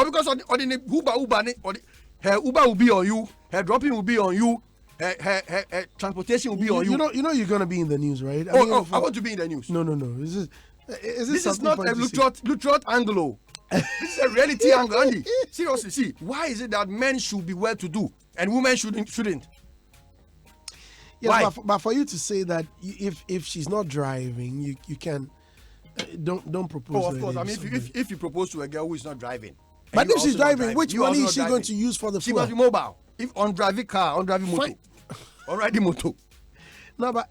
Or because on the Uber, her Uber will be on you, her dropping will be on you, her transportation will be on you. You know you're gonna be in the news, right? I want to be in the news. No. This is not a Lutrot Anglo. This is a reality angle, Andy. Seriously, see, why is it that men should be well-to-do and women shouldn't? Yes, but for you to say that if she's not driving, you can don't propose. Oh, of course. I mean, if you propose to a girl who is not driving, but if she's driving, which money is she going to use for the fuel? She must be mobile. If on driving car, on driving motor, on riding motor. No, but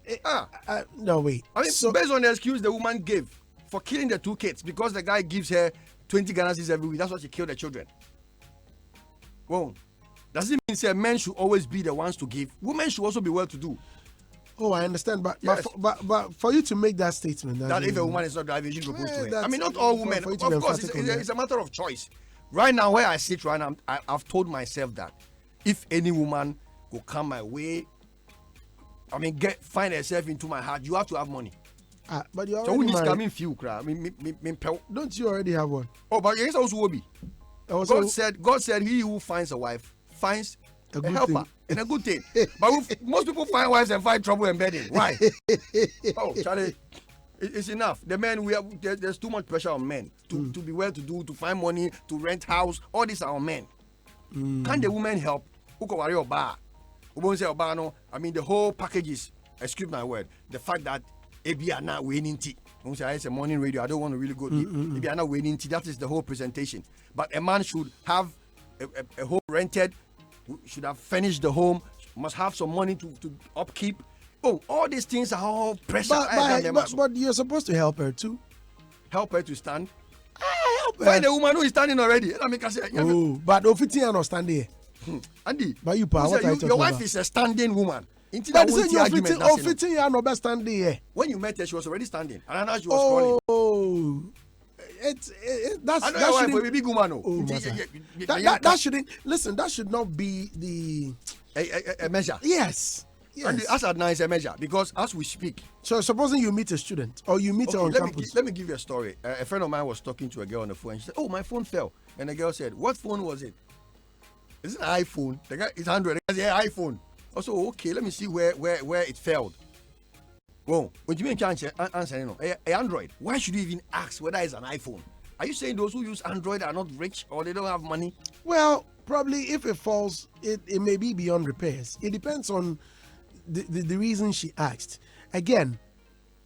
no wait. I mean, based on the excuse the woman gave for killing the 2 kids because the guy gives her 20 Ghana cedis every week, that's why she killed the children. Well, does it mean say men should always be the ones to give? Women should also be well-to-do. Oh, I understand, but yes. but for you to make that statement, that if a woman is not driving, you should propose to her. I mean, not all women. Of course, it's a matter of choice. Right now, where I sit right now, I've told myself that if any woman will come my way, I mean, find herself into my heart, you have to have money. But you already so who needs coming few crap? Don't you already have one? Oh, but yes, also will be. God said, he who finds a wife finds a helper and a good thing. But most people find wives and find trouble embedding. Why? Oh, Charlie, it's enough. The men there's too much pressure on men to be well-to-do, to find money, to rent house. All these are on men. Can the women help? Who can worry about? I mean, the whole package is, excuse my word, the fact that Ebi are not winning tea. It's a morning radio. I don't want to really go deep. Ebi are not winning tea. That is the whole presentation. But a man should have a home rented, should have furnished the home, must have some money to upkeep. Oh, all these things are all pressure. But you're supposed to help her too. Help her to stand? Help her. Find a woman who is standing already. But Ofiti are not standing. Andy, but your wife is a standing woman. But Ofiti are not standing here. When you met her, she was already standing. And now she was crawling. Oh. That shouldn't be a big woman. That shouldn't listen. That should not be a measure. Yes. And as at now is a measure because as we speak. So supposing you meet a student or you meet her on campus. Let me give you a story. A friend of mine was talking to a girl on the phone and she said, "Oh, my phone fell." And the girl said, "What phone was it?" Is it an iPhone? The guy is Android. The guy said, "Yeah, iPhone." Also, okay, let me see where it failed. Well, when you can't answer, Android. Why should you even ask whether it's an iPhone? Are you saying those who use Android are not rich or they don't have money? Well, probably if it falls, it may be beyond repairs. It depends on the reason she asked. Again,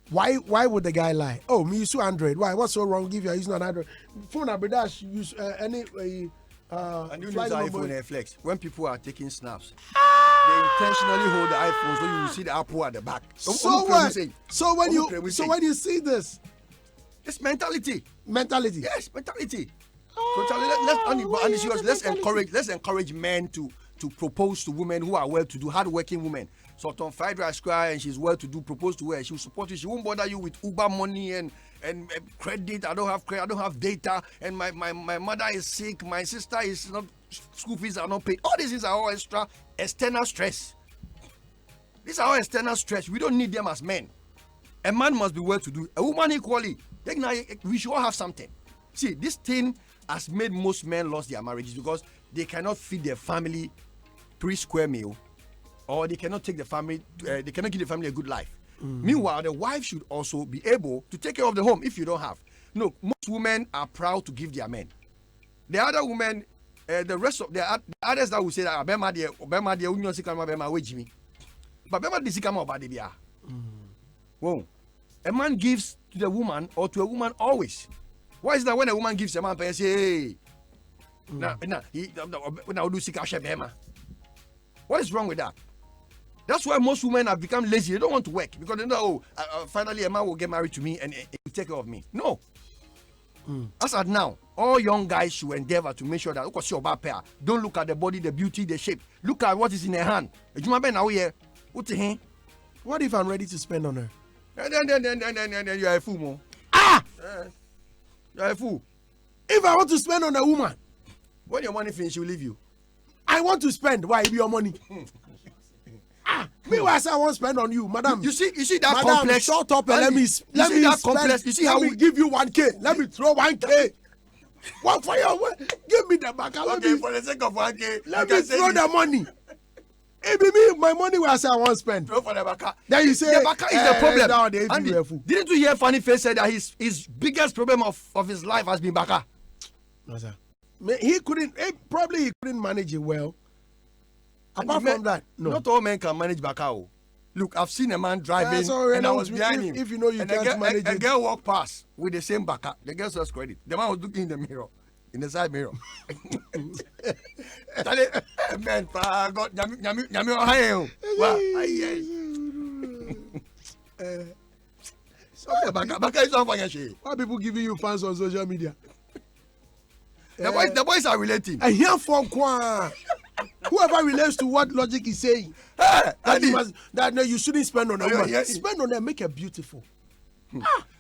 why would the guy lie? Oh, me use Android. Why? What's so wrong? Give you using an Android phone. Abidash use any. And you use iPhone and Flex when people are taking snaps. They intentionally hold the iPhone so you see the Apple at the back. So what? So when you see this, it's mentality. Mentality. Yes, mentality. So Charlie, let's encourage men to propose to women who are well-to-do, hard-working women. So on fried rice cry and she's well-to-do, propose to her. She will support you. She won't bother you with Uber money and credit. I don't have credit. I don't have data. And my mother is sick. My sister is not. School fees are not paid. All these things are all external stress. These are all external stress. We don't need them as men. A man must be well-to-do. A woman equally. We should all have something. See, this thing has made most men lose their marriages because they cannot feed their family 3 square meal, or they cannot take the family. They cannot give the family a good life. Meanwhile, the wife should also be able to take care of the home. If you don't have, no, most women are proud to give their men. The other women. The rest of the others that will say that Bema de Union Sikama Bema wage me. But Bema de Sikama about the Bia. Whoa. A man gives to the woman or to a woman always. Why is that when a woman gives a man, they say, hey, now do Sikasha Bema? What is wrong with that? That's why most women have become lazy. They don't want to work because they know, finally a man will get married to me and he will take care of me. No. As at now, all young guys should endeavor to make sure that don't look at the body, the beauty, the shape. Look at what is in her hand. What if I'm ready to spend on her? Then you are a fool, Mo. You are a fool. If I want to spend on a woman, when your money finishes, she will leave you. I want to spend. Why? It be your money. Meanwhile, I want to spend on you, madam. You see that madam, complex. Shut up and let me spend. You see how we give you 1K. Let me throw 1K. What for you? Give me the baka. Okay, for the sake of 1K, let me throw the money. It be me, my money was I won't spend. Throw for the baka. Then you say the baka is the problem. Andy, didn't you hear Funny Face said that his biggest problem of his life has been baka? No, sir. He couldn't manage it well. Apart from that, no. Not all men can manage baka. Look, I've seen a man driving and I was behind him. If you know you can't manage it. A girl walked past with the same baka. The girl says credit. The man was looking in the mirror. In the side mirror. Man, God, baka is not funny. Why people giving you fans on social media? The boys are relating. And here for whoever relates to what logic is saying, you shouldn't spend on a woman. Spend on her, make her beautiful.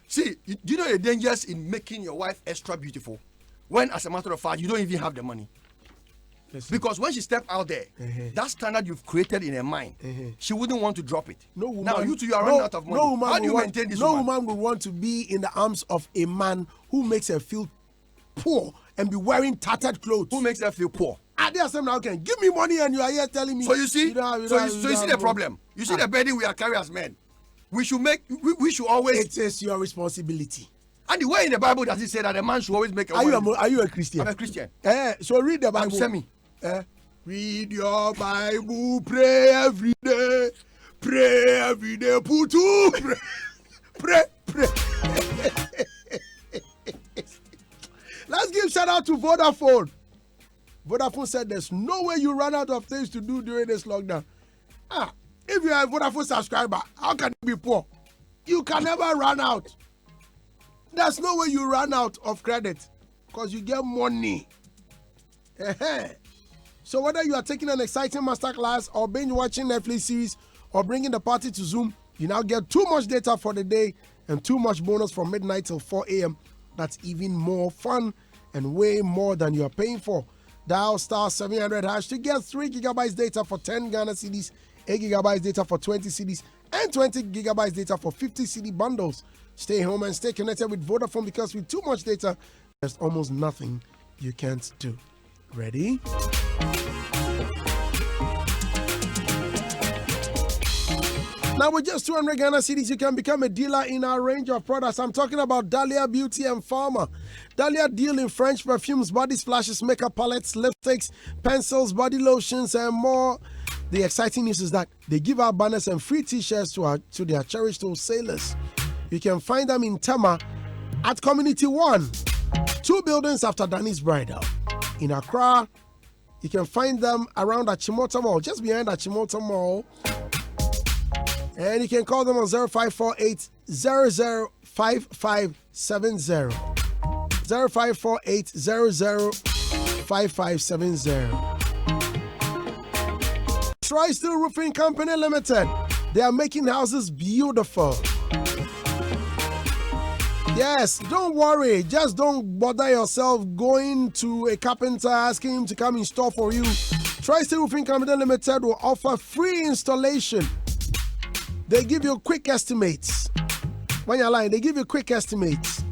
See, do you know the dangers in making your wife extra beautiful? When, as a matter of fact, you don't even have the money. Listen. Because when she steps out there, that standard you've created in her mind, she wouldn't want to drop it. No woman, now you are running out of money. How do you maintain this woman? No woman will want to be in the arms of a man who makes her feel poor and be wearing tattered clothes. Who makes her feel poor? There's some now can give me money and you are here telling me. So you see, you see the problem. You see the burden we are carrying as men. We should always. It is your responsibility. And the way in the Bible does it say that a man should always make a woman? Are you a Christian? I'm a Christian. So read the Bible. Semi. Read your Bible. Pray every day. Pray every day. Pray. Let's give shout out to Vodafone. Vodafone said there's no way you run out of things to do during this lockdown. If you are a Vodafone subscriber, how can you be poor? You can never run out. There's no way you run out of credit because you get money. So whether you are taking an exciting masterclass or binge watching Netflix series or bringing the party to Zoom, you now get too much data for the day and too much bonus from midnight till 4 a.m. That's even more fun and way more than you are paying for. Dial star 700 hash to get 3 gigabytes data for 10 Ghana cedis, 8 gigabytes data for 20 cedis, and 20 gigabytes data for 50 CD bundles. Stay home and stay connected with Vodafone because with too much data, there's almost nothing you can't do. Ready? Now with just 200 Ghana cedis, you can become a dealer in our range of products. I'm talking about Dahlia Beauty and Pharma. Dahlia deal in French perfumes, body splashes, makeup palettes, lipsticks, pencils, body lotions, and more. The exciting news is that they give out banners and free t-shirts to their cherished wholesalers. You can find them in Tema at Community 1, 2 buildings after Danny's Bridal. In Accra, you can find them around Achimota Mall, just behind Achimota Mall. And you can call them on 0548 005570. 0548 005570. Tri-Steel Roofing Company Limited. They are making houses beautiful. Yes, don't worry. Just don't bother yourself going to a carpenter asking him to come install for you. Tri-Steel Roofing Company Limited will offer free installation. They give you quick estimates. When you're lying, they give you quick estimates.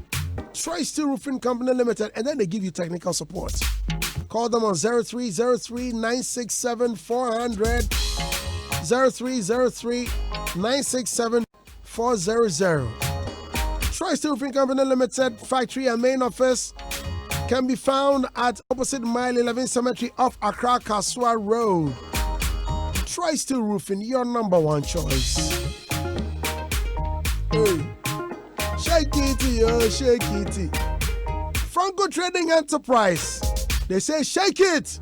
Tri-Steel Roofing Company Limited, and then they give you technical support. Call them on 0303 967 400, 0303 967 400. Tri-Steel Roofing Company Limited factory and main office can be found at opposite Mile 11 Cemetery off Accra Kaswa Road. Tri-Steel Roofing, your number one choice. Hey, shake it, yo, shake it. Franco Trading Enterprise. They say shake it.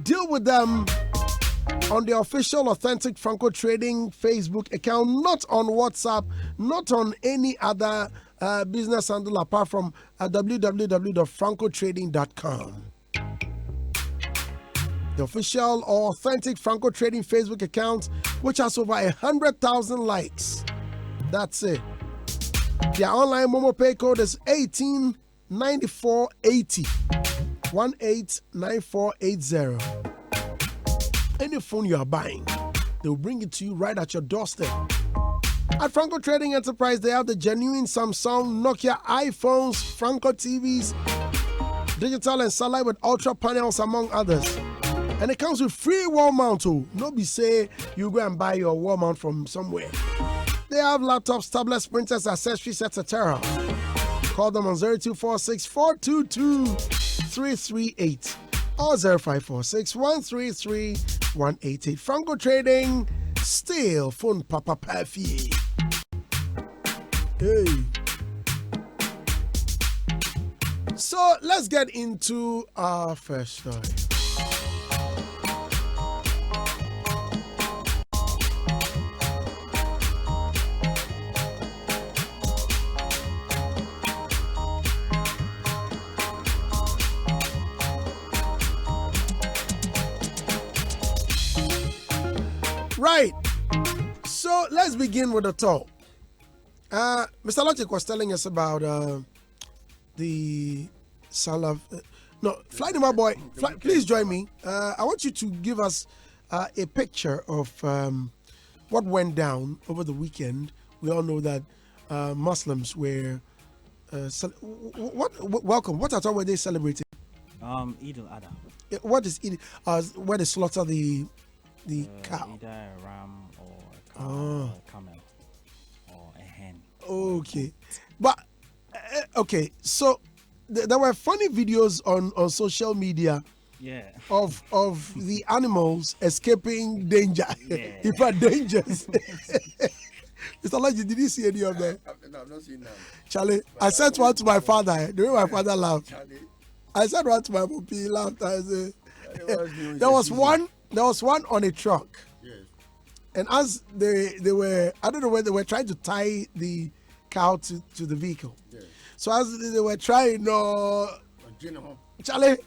Deal with them on the official Authentic Franco Trading Facebook account, not on WhatsApp, not on any other business handle apart from www.francotrading.com. The official or Authentic Franco Trading Facebook account, which has over 100,000 likes. That's it. Their online Momo Pay code is 189480. 189480. Any phone you are buying, they'll bring it to you right at your doorstep. At Franco Trading Enterprise, they have the genuine Samsung, Nokia, iPhones, Franco TVs, digital and satellite with ultra panels, among others. And it comes with free wall mount too. No be say you go and buy your wall mount from somewhere. They have laptops, tablets, printers, accessories, etc. Call them on 0246 422 338 or 0546 133 188. Franco Trading, still phone Papa Paffy. Hey. So let's get into our first story. Right. So let's begin with the talk. Mr. Logic was telling us about the Salah. No, Fly my boy. Please join me. I want you to give us a picture of what went down over the weekend. We all know that Muslims were. Welcome. What at all were they celebrating? Eid al-Adha. What is Eid? Where they slaughter the cow. Either a ram or a cow or a camel or a hen. Okay. But, okay, so there were funny videos on social media of the animals escaping danger. Yeah. In fact, dangers. Mr. Lodge, did you see any of them? No, I've not seen them. Charlie, I sent one to my father. The way my father laughed. I sent one to my puppy. He laughed. I said, there was one on a truck. Yes. And as they were, I don't know where they were trying to tie the cow to the vehicle. Yes. So as they were trying, Charlie,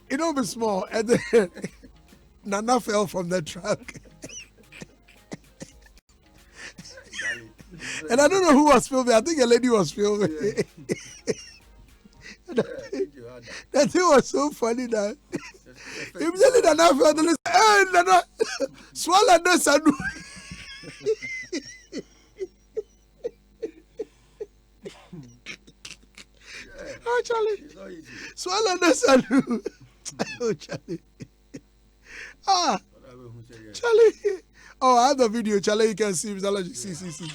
it don't be small. And then Nana fell from the truck. And I don't know who was filming. I think a lady was filming. Yeah. That thing was so funny that immediately Nana fell. They said, "Hey, Nana, swallow this and do." Oh, Charlie, swallow this and do. Oh, Charlie. Ah, Charlie. Oh, I have the video, Charlie. You can see. See.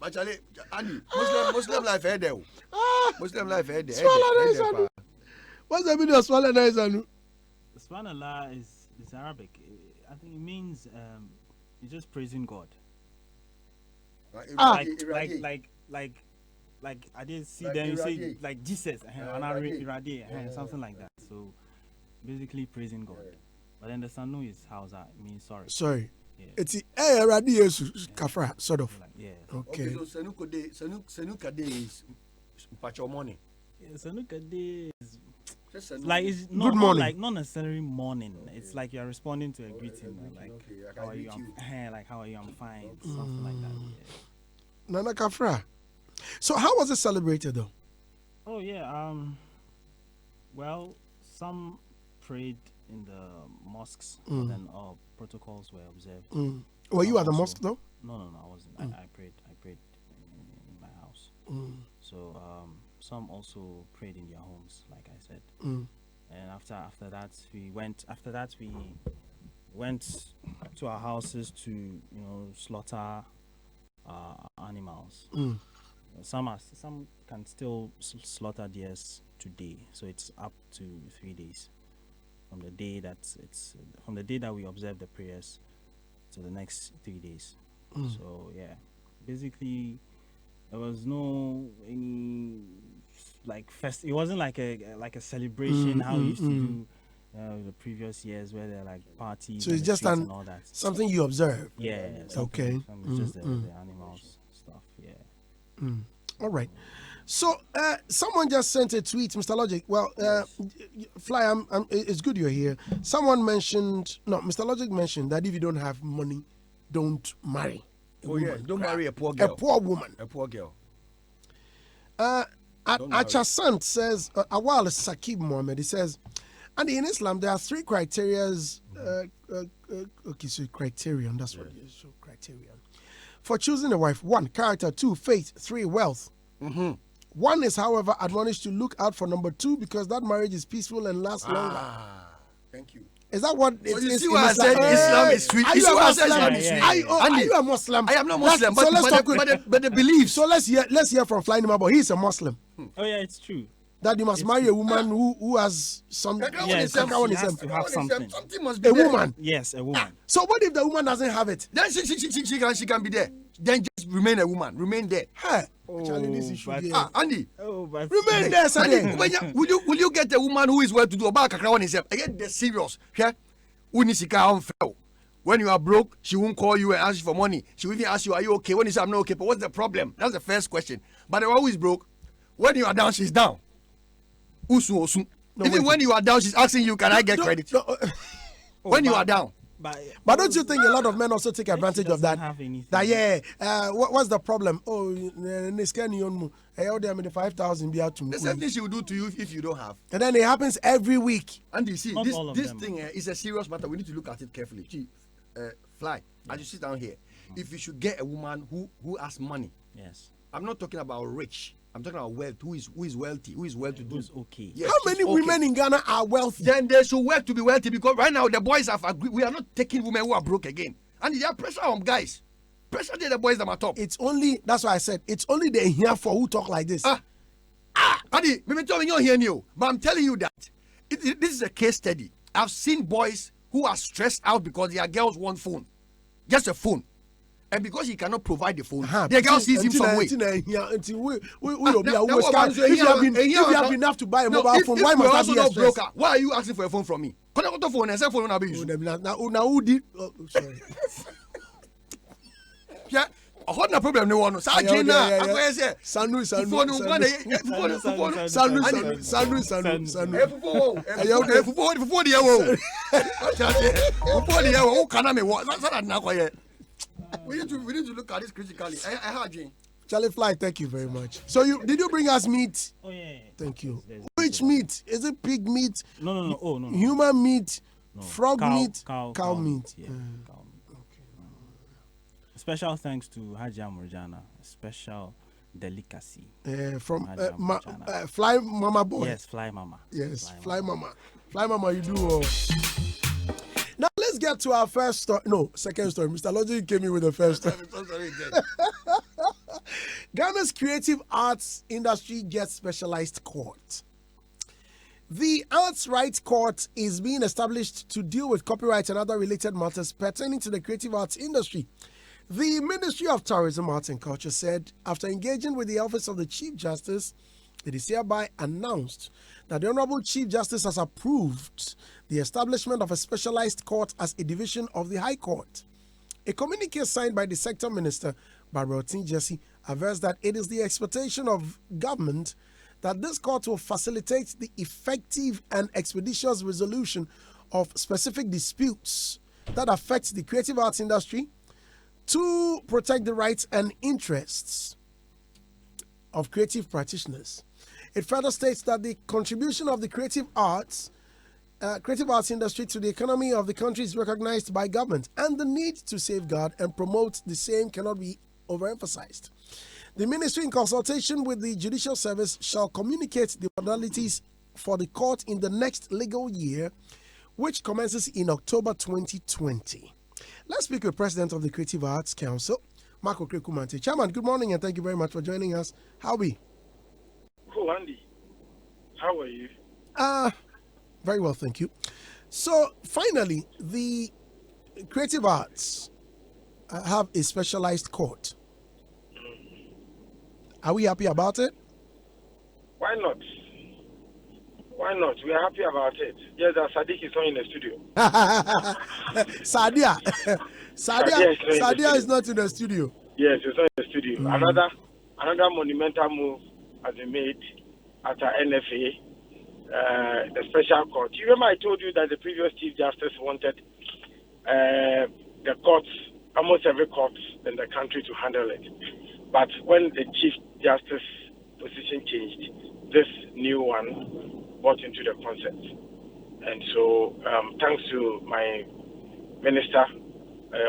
Actually, Andy, Muslim life head there. Muslim life head there. What's the video of Swallow Nice Anu? Subhanallah is Arabic. I think it means you're just praising God. Like I did see them. You say like Jesus and something like that. So basically praising God. But then the Sanu is Hausa. It means sorry. Sorry. It's already kafra sort of. Yeah. Okay. So Sanuka Day is Pacho morning. Sanuka Day is Just like it's not, good morning. Like not necessarily morning. Okay. It's like you're responding to a greeting. Like how are you? Like how are you? I'm fine. Something like that. Yeah. Nana Kafra. So how was it celebrated though? Oh yeah. Well, some prayed in the mosques, and then protocols were observed. Were you at the mosque though? No, I wasn't. I prayed in my house. So some also prayed in their homes, like I said. And after that we went to our houses to slaughter animals. Some can still slaughter theirs today, so it's up to 3 days from the day that we observe the prayers to the next 3 days. So yeah, basically there was no any like it wasn't like a celebration how we used to do the previous years where they're like parties. So it's just and all that something you observe. Yeah. Okay. Just the animals stuff. Yeah. All right. So, someone just sent a tweet, Mr. Logic. Well, Fly, it's good you're here. Someone mentioned, Mr. Logic mentioned that if you don't have money, don't marry. Don't marry a poor girl. A poor woman. A poor girl. Achasant says, Awal Sakib Mohammed, he says, and in Islam, there are 3 criterias. Okay, so criterion, that's what it is. So, criterion. For choosing a wife: 1, character; 2, faith; 3, wealth. Mm-hmm. 1 is, however, admonished to look out for number 2 because that marriage is peaceful and lasts longer. Thank you. Is that what So it you is? see why I said Islam is sweet. Are You you see a why I said Muslim? Islam is sweet. Are you a Muslim? I am not Muslim, So let's talk but the beliefs. So let's hear from Flying Mabo. He's a Muslim. Oh yeah, it's true. That you must marry a woman who has some. Yes, she has to have something. Something must be A there. woman. Yes, a woman. So what if the woman doesn't have it? Then she can be there. Then just remain a woman. Remain there. Hey, Oh, Charlie, this issue but- here. Andy. Oh, but Remain there, sir. Will you get a woman who is well to do about kakra one himself? Again, they're serious. Yeah? When you are broke, she won't call you and ask you for money. She will even ask you, are you okay? When you say, I'm not okay, but what's the problem? That's the first question. But the one who is broke, when you are down, she's down. Usu. Even when you are down, she's asking you, can I get credit? When you are down. But don't you think a lot of men also take advantage of that? Have anything. That what's the problem? Oh, this can you the 5,000 be out to me. The same thing she will do to you if you don't have. And then it happens every week. And you see, Not all of this them. thing is a serious matter. We need to look at it carefully. See, Fly, as you sit down here, if you should get a woman who has money, Yes. I'm not talking about rich. I'm talking about wealth. Who is wealthy? Who is well to do? Who's okay? Yes, How she's many okay. women in Ghana are wealthy? Then they should work to be wealthy because right now the boys have agreed. We are not taking women who are broke again. And there are pressure on guys. Pressure there, the boys that are top. It's only, that's why I said, it's only the here for who talk like this. Adi, maybe tell me you're hearing you, but I'm telling you that this is a case study. I've seen boys who are stressed out because their girls want phone, just a phone, and because he cannot provide the phone, the girl sees him some way. If you have enough to buy a mobile phone, why must I be a stress? broker? Why are you asking for a phone from me? Connect the phone and say phone will be used. Now who did? Oh, sorry. Yeah. I hold no problem no one. Sa Gina, I go say. Sanu. We need to look at this critically. I heard you. Charlie Fly, thank you very much. So did you bring us meat? Oh yeah. Thank you. There's- Which meat? Is it pig meat? No. Oh no. Human meat? No. Frog meat? Cow meat. Yeah. Cow meat. Special thanks to Hajia Murjana. Special delicacy. From Hajia Murjana. Fly Mama Boy. Yes, Fly Mama. Yes, Fly Mama. Fly Mama, you do. Now let's get to our first story. No, second story. Mr. Logic came in with the first story. Ghana's creative arts industry gets specialized court. The Arts Rights Court is being established to deal with copyright and other related matters pertaining to the creative arts industry. The Ministry of Tourism, Arts and Culture said, after engaging with the Office of the Chief Justice, it is hereby announced that the Honorable Chief Justice has approved the establishment of a specialized court as a division of the High Court. A communique signed by the Sector Minister, Barbara Jesse, avers that it is the expectation of government that this court will facilitate the effective and expeditious resolution of specific disputes that affect the creative arts industry to protect the rights and interests of creative practitioners. It further states that the contribution of the creative arts industry to the economy of the country is recognized by government, and the need to safeguard and promote the same cannot be overemphasized. The ministry, in consultation with the Judicial Service, shall communicate the modalities for the court in the next legal year, which commences in October 2020. Let's speak with President of the Creative Arts Council, Marco Krekumante. Chairman, good morning and thank you very much for joining us. How are we? Cool, Andy. How are you? Very well, thank you. So, finally, the creative arts have a specialized court. Are we happy about it? Why not? Why not? We are happy about it. Yes, Sadiq is not in the studio. Sadia is not in the studio. Yes, he's not in the studio. Another monumental move has been made after NFA, the special court. You remember I told you that the previous Chief Justice wanted the courts, almost every court in the country to handle it. But when the Chief Justice position changed, this new one brought into the concept. And so, thanks to my minister,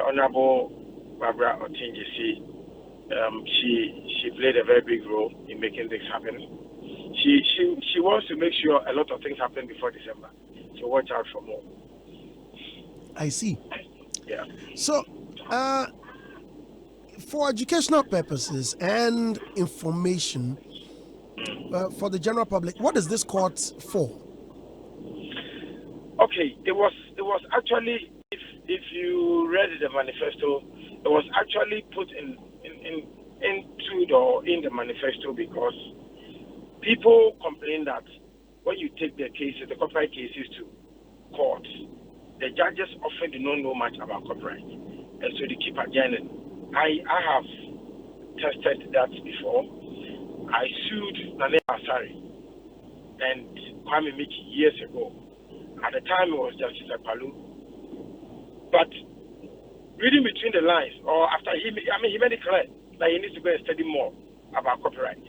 Honorable Barbara Otinjisi, she played a very big role in making this happen. She wants to make sure a lot of things happen before December. So watch out for more. I see. Yeah. So, for educational purposes and information for the general public, what is this court for? Okay, it was actually, if you read the manifesto, it was actually put in the manifesto because people complain that when you take the cases, the copyright cases to court, the judges often do not know much about copyright, and so they keep adjourning. I have tested that before. I sued Nane Asari and Kwame Miki years ago. At the time, it was Justice Akpalu. But reading between the lines, or after he made it clear that he needs to go and study more about copyright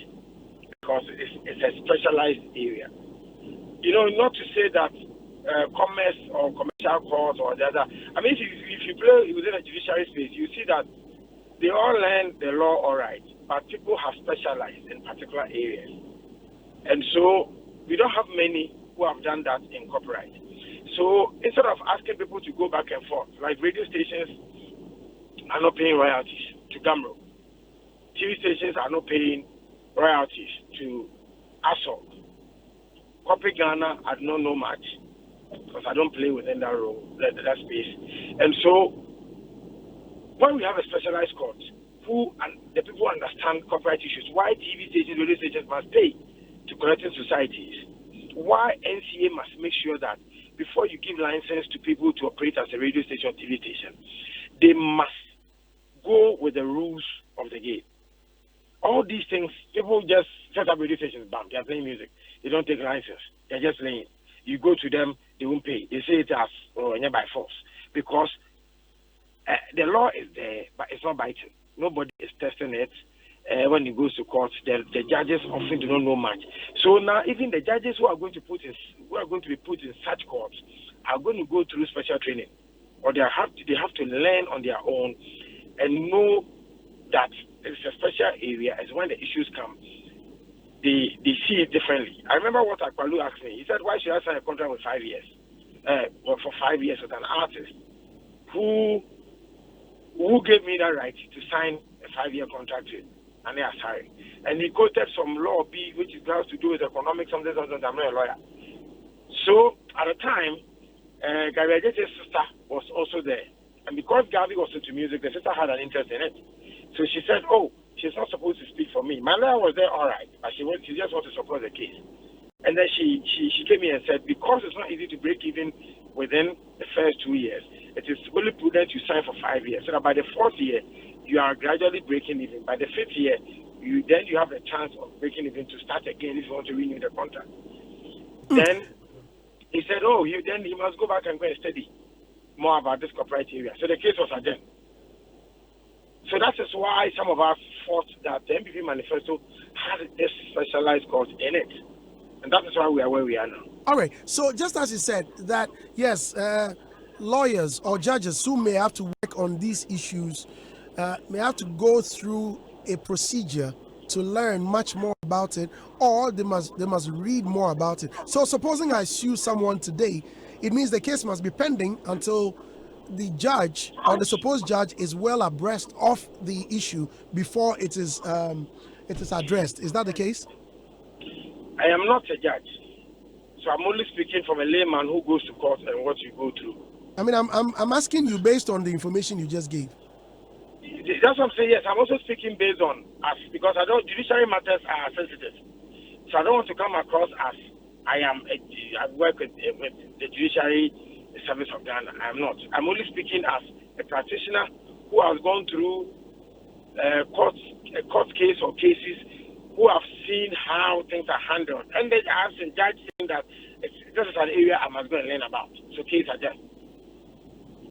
because it's a specialized area. You know, not to say that commerce or commercial courts or the other. I mean, if you play within a judiciary space, you see that they all learn the law all right, but people have specialized in particular areas. And so we don't have many who have done that in copyright. So instead of asking people to go back and forth, like radio stations are not paying royalties to Gamro. TV stations are not paying royalties to ASOC. Copy Ghana, I do not know much because I don't play within that role, that space. And so when we have a specialized court and the people understand copyright issues, why TV stations, radio stations must pay to collecting societies, why NCA must make sure that before you give license to people to operate as a radio station or TV station, they must go with the rules of the game. All these things, people just set up radio stations, bam, they're playing music. They don't take license. They're just playing. You go to them, they won't pay. They say it as by force because the law is there, but it's not biting. Nobody is testing it. When it goes to court, the judges often do not know much. So now, even the judges who are going to be put in such courts are going to go through special training, or they have to learn on their own and know that it's a special area. As when the issues come, they see it differently. I remember what Akpalu asked me. He said, "Why should I sign a contract with 5 years? For 5 years with an artist who gave me that right to sign a 5-year contract with?" And they are sorry. And he quoted some law B, which has to do with economics, something. I'm not a lawyer. So at the time, Gary Ajete's sister was also there. And because Gabi was into music, the sister had an interest in it. So she said, "Oh, she's not supposed to speak for me." My lawyer was there, all right, but she just wanted to support the case. And then she came here and said, because it's not easy to break even within the first 2 years, it is only prudent you sign for 5 years, so that by the 4th year, you are gradually breaking even. By the 5th year, you have the chance of breaking even to start again if you want to renew the contract. Then he said, "Oh, then he must go back and go and study more about this copyright area." So the case was adjourned. So that is why some of us thought that the MPP manifesto had this specialized court in it. And that is why we are where we are now. All right. So just as you said, that yes, lawyers or judges who may have to work on these issues may have to go through a procedure to learn much more about it, or they must read more about it. So supposing I sue someone today, it means the case must be pending until the judge or the supposed judge is well abreast of the issue before it is addressed. Is that the case? I am not a judge, so I'm only speaking from a layman who goes to court and what you go through. I mean, I'm asking you based on the information you just gave. That's what I'm saying. Yes, I'm also speaking based on us because judiciary matters are sensitive, so I don't want to come across as I work with the judiciary service of Ghana. I am not. I'm only speaking as a practitioner who has gone through a court case or cases who have seen how things are handled, and they have some judges saying that this is an area I must go and learn about. So case adjust.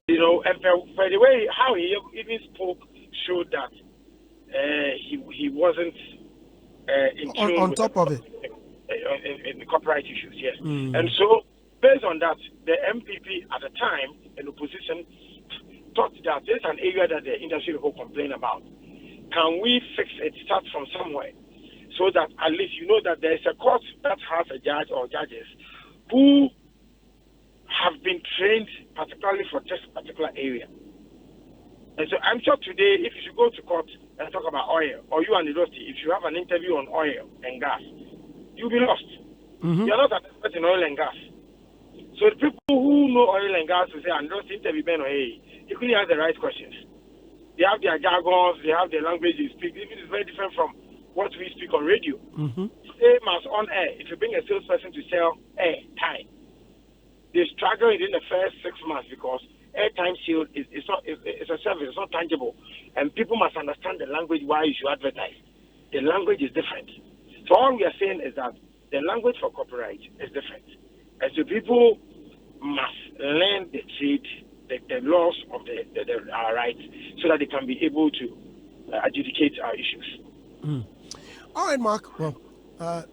You know, and for the way how he even spoke showed that he wasn't on top of it in the copyright issues. Yes, and so based on that, the MPP at the time in opposition thought that there's an area that the industry will complain about. Can we fix it? Start from somewhere, so that at least you know that there's a court that has a judge or judges who have been trained particularly for this particular area. And so I'm sure today, if you should go to court and talk about oil, or you and the Rusty, if you have an interview on oil and gas, you'll be lost. You're not an expert in oil and gas. So the people who know oil and gas will say, and Rusty interview Ben, hey, he couldn't ask the right questions. They have their jargons, they have their language they speak. It is very different from what we speak on radio. Same as on air. If you bring a salesperson to sell air time, they struggle in the first 6 months because airtime sale is a service, it's not tangible. And people must understand the language why you should advertise. The language is different. So all we are saying is that the language for copyright is different. And so people must learn the trade, the laws of our rights, so that they can be able to adjudicate our issues. All right, Mark. Well,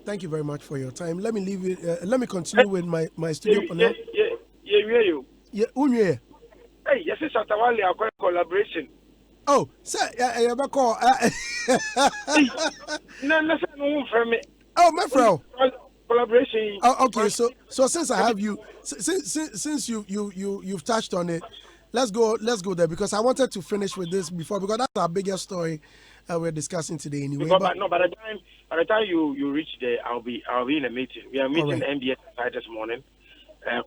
thank you very much for your time. Let me leave you. Let me continue with my studio panel. Yeah, Unye. Hey, yes, it's a collaboration. Oh, sir, yeah, call. No, listen, from me. Oh, my friend. Collaboration. Oh, okay. So since I have you, since you've touched on it, let's go there, because I wanted to finish with this before, because that's our biggest story we're discussing today anyway. Because, by the time you reach there, I'll be in a meeting. We are meeting Right. MBS side this morning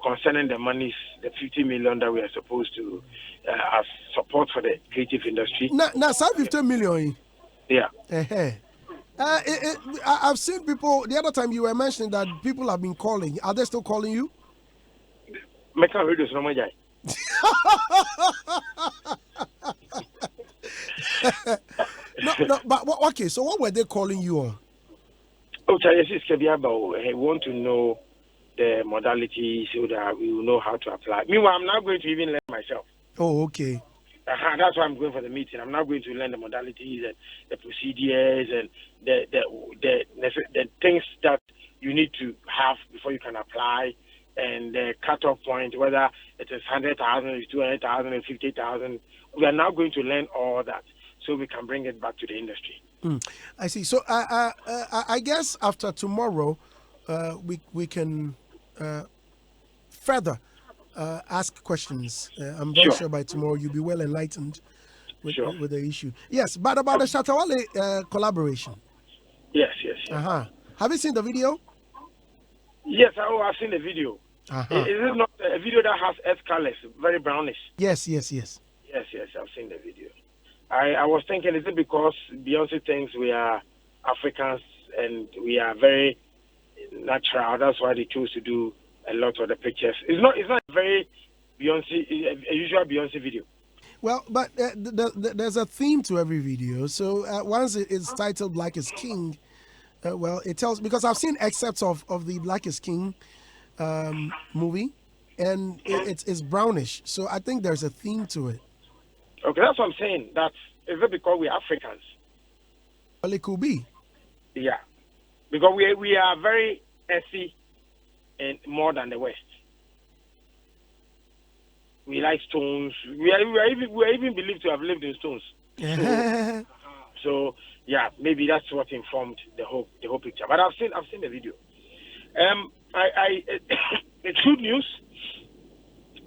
concerning the monies, the 50 million that we are supposed to as support for the creative industry. Now, 50 million. Yeah. I've seen people. The other time you were mentioning that people have been calling. Are they still calling you? Make a radio, no more guy. No, but okay. So what were they calling you on? Oh, Charles, I want to know the modality so that we will know how to apply. Meanwhile, I'm not going to even learn myself. Oh, okay. That's why I'm going for the meeting. I'm not going to learn the modalities and the procedures and the things that you need to have before you can apply, and the cutoff point, whether it is 100,000, 200,000, 50,000. We are now going to learn all that so we can bring it back to the industry. I see. So I guess after tomorrow, we can further ask questions. I'm very sure by tomorrow you'll be well enlightened with the issue. Yes, but about the Shatawale collaboration. Yes. Have you seen the video? Yes, I've seen the video. Is it not a video that has earth colors, very brownish? Yes. Yes, I've seen the video. I was thinking, is it because Beyonce thinks we are Africans and we are very natural? That's why they chose to do a lot of the pictures. It's not a very a usual Beyonce video. Well, but there's a theme to every video. So once it's titled Black is King, well, it tells, because I've seen excerpts of the Black is King movie, and it's brownish. So I think there's a theme to it. Okay, that's what I'm saying. Is it because we're Africans? Well, it could be. Yeah, because we are very earthy and more than the West. We like stones. We are even believed to have lived in stones. So yeah, maybe that's what informed the whole picture. But I've seen the video. It's good news.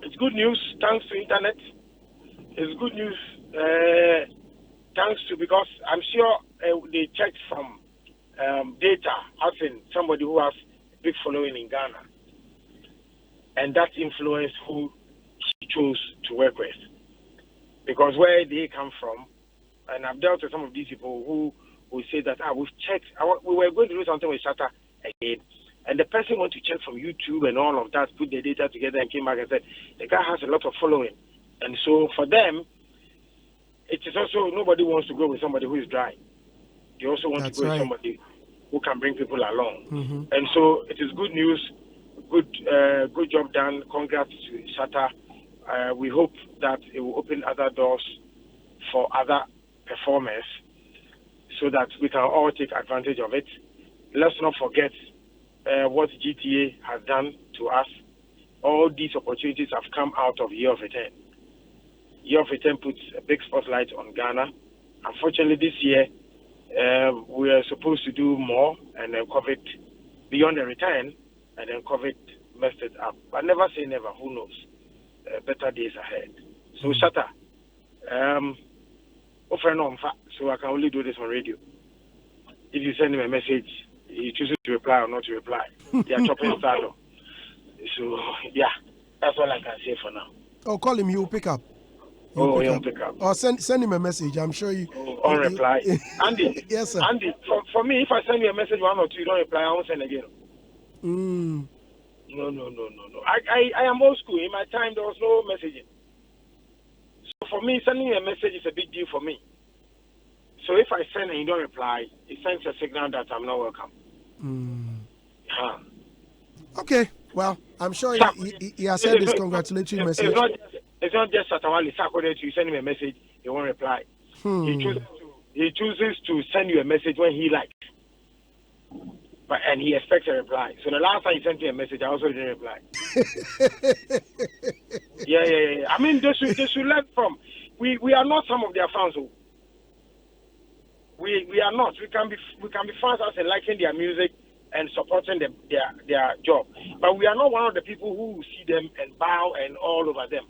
It's good news thanks to internet. It's good news thanks to, because I'm sure they checked from data, as in somebody who has a big following in Ghana, and that influenced who she chose to work with. Because where they come from, and I've dealt with some of these people who will say that we've checked, we were going to do something with Shatta again, and the person went to check from YouTube and all of that, put the data together and came back and said, the guy has a lot of following. And so for them, it is also, nobody wants to go with somebody who is dry. They also want to go with somebody who can bring people along. And so it is good news, good job done. Congrats to Shatta. We hope that it will open other doors for other performers so that we can all take advantage of it. Let's not forget what GTA has done to us. All these opportunities have come out of Year of Return. Year of Return puts a big spotlight on Ghana. Unfortunately, this year, we are supposed to do more, and then COVID, beyond the return, and then COVID messed it up. But never say never, who knows? Better days ahead. So, Shatta, so I can only do this on radio. If you send him a message, he chooses to reply or not to reply. They are chopping style. So, yeah, that's all I can say for now. Oh, call him, he'll pick up. He'll pick up. Or send him a message. I'm sure you. On reply. Andy. Yes, sir. Andy, for me, if I send you a message 1 or 2, you don't reply, I won't send again. No. I am old school. In my time, there was no messaging. So for me, sending you a message is a big deal for me. So if I send and you don't reply, it sends a signal that I'm not welcome. Okay. Well, I'm sure he has said this congratulatory message. It's not just Satawali Sakode. You send him a message, he won't reply. He chooses to send you a message when he likes. And he expects a reply. So the last time he sent me a message, I also didn't reply. Yeah. I mean, they should learn from. We are not some of their fans. We are not. We can be fans and liking their music and supporting their job. But we are not one of the people who see them and bow and all over them.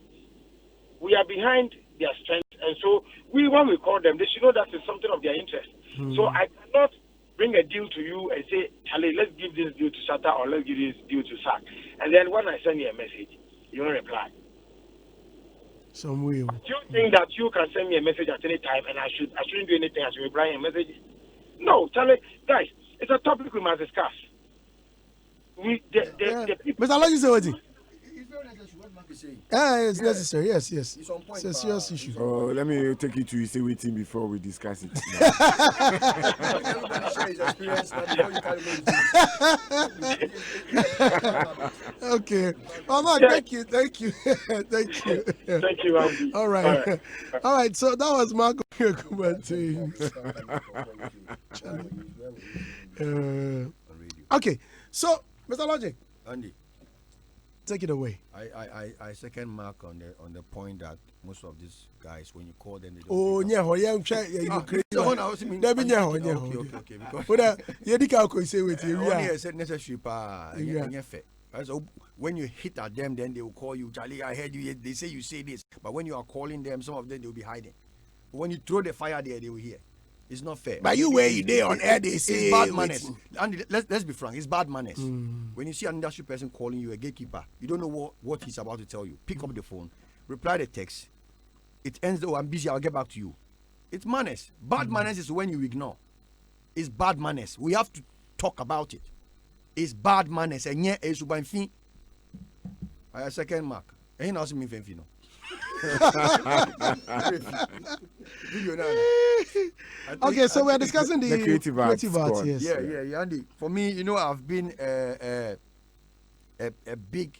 We are behind their strength, and so when we call them, they should know that it's something of their interest. So I cannot bring a deal to you and say, Charlie, let's give this deal to Shatta or let's give this deal to Sack. And then when I send you a message, you don't reply. Some will. Do you think that you can send me a message at any time and I shouldn't do anything? I should reply a message? No, Charlie, guys, it's a topic we must discuss. The people. Mr. Lodge, say what? It's very necessary what Mark is saying. It's necessary, yes. It's on point. It's a serious issue. Oh, let me take you to say waiting before we discuss it. Everybody share his experience before you carry on. Okay. Oh, no, thank you. Thank you, Andy. All right. So that was Marco Kubanti. Okay. So, Mr. Logic. Andy, take it away. I second Mark on the point that most of these guys, when you call them, they don't. Oh, yeah, you Okay. So when you hit at them, then they will call you, Charlie, I heard you. They say you say this, but when you are calling them, some of them they will be hiding. But when you throw the fire there, they will hear. It's not fair. But you where you there on air, they say it's bad manners. And let's be frank, it's bad manners. When you see an industry person calling you a gatekeeper, you don't know what he's about to tell you. Pick up the phone, reply the text. It ends, oh, I'm busy, I'll get back to you. It's manners. Bad manners is when you ignore. It's bad manners. We have to talk about it. It's bad manners. And yeah, it's fee. I second Mark. And he also mean fee, no. Okay, so we're discussing the creative arts. Yes. Yeah, Andy. For me, I've been a big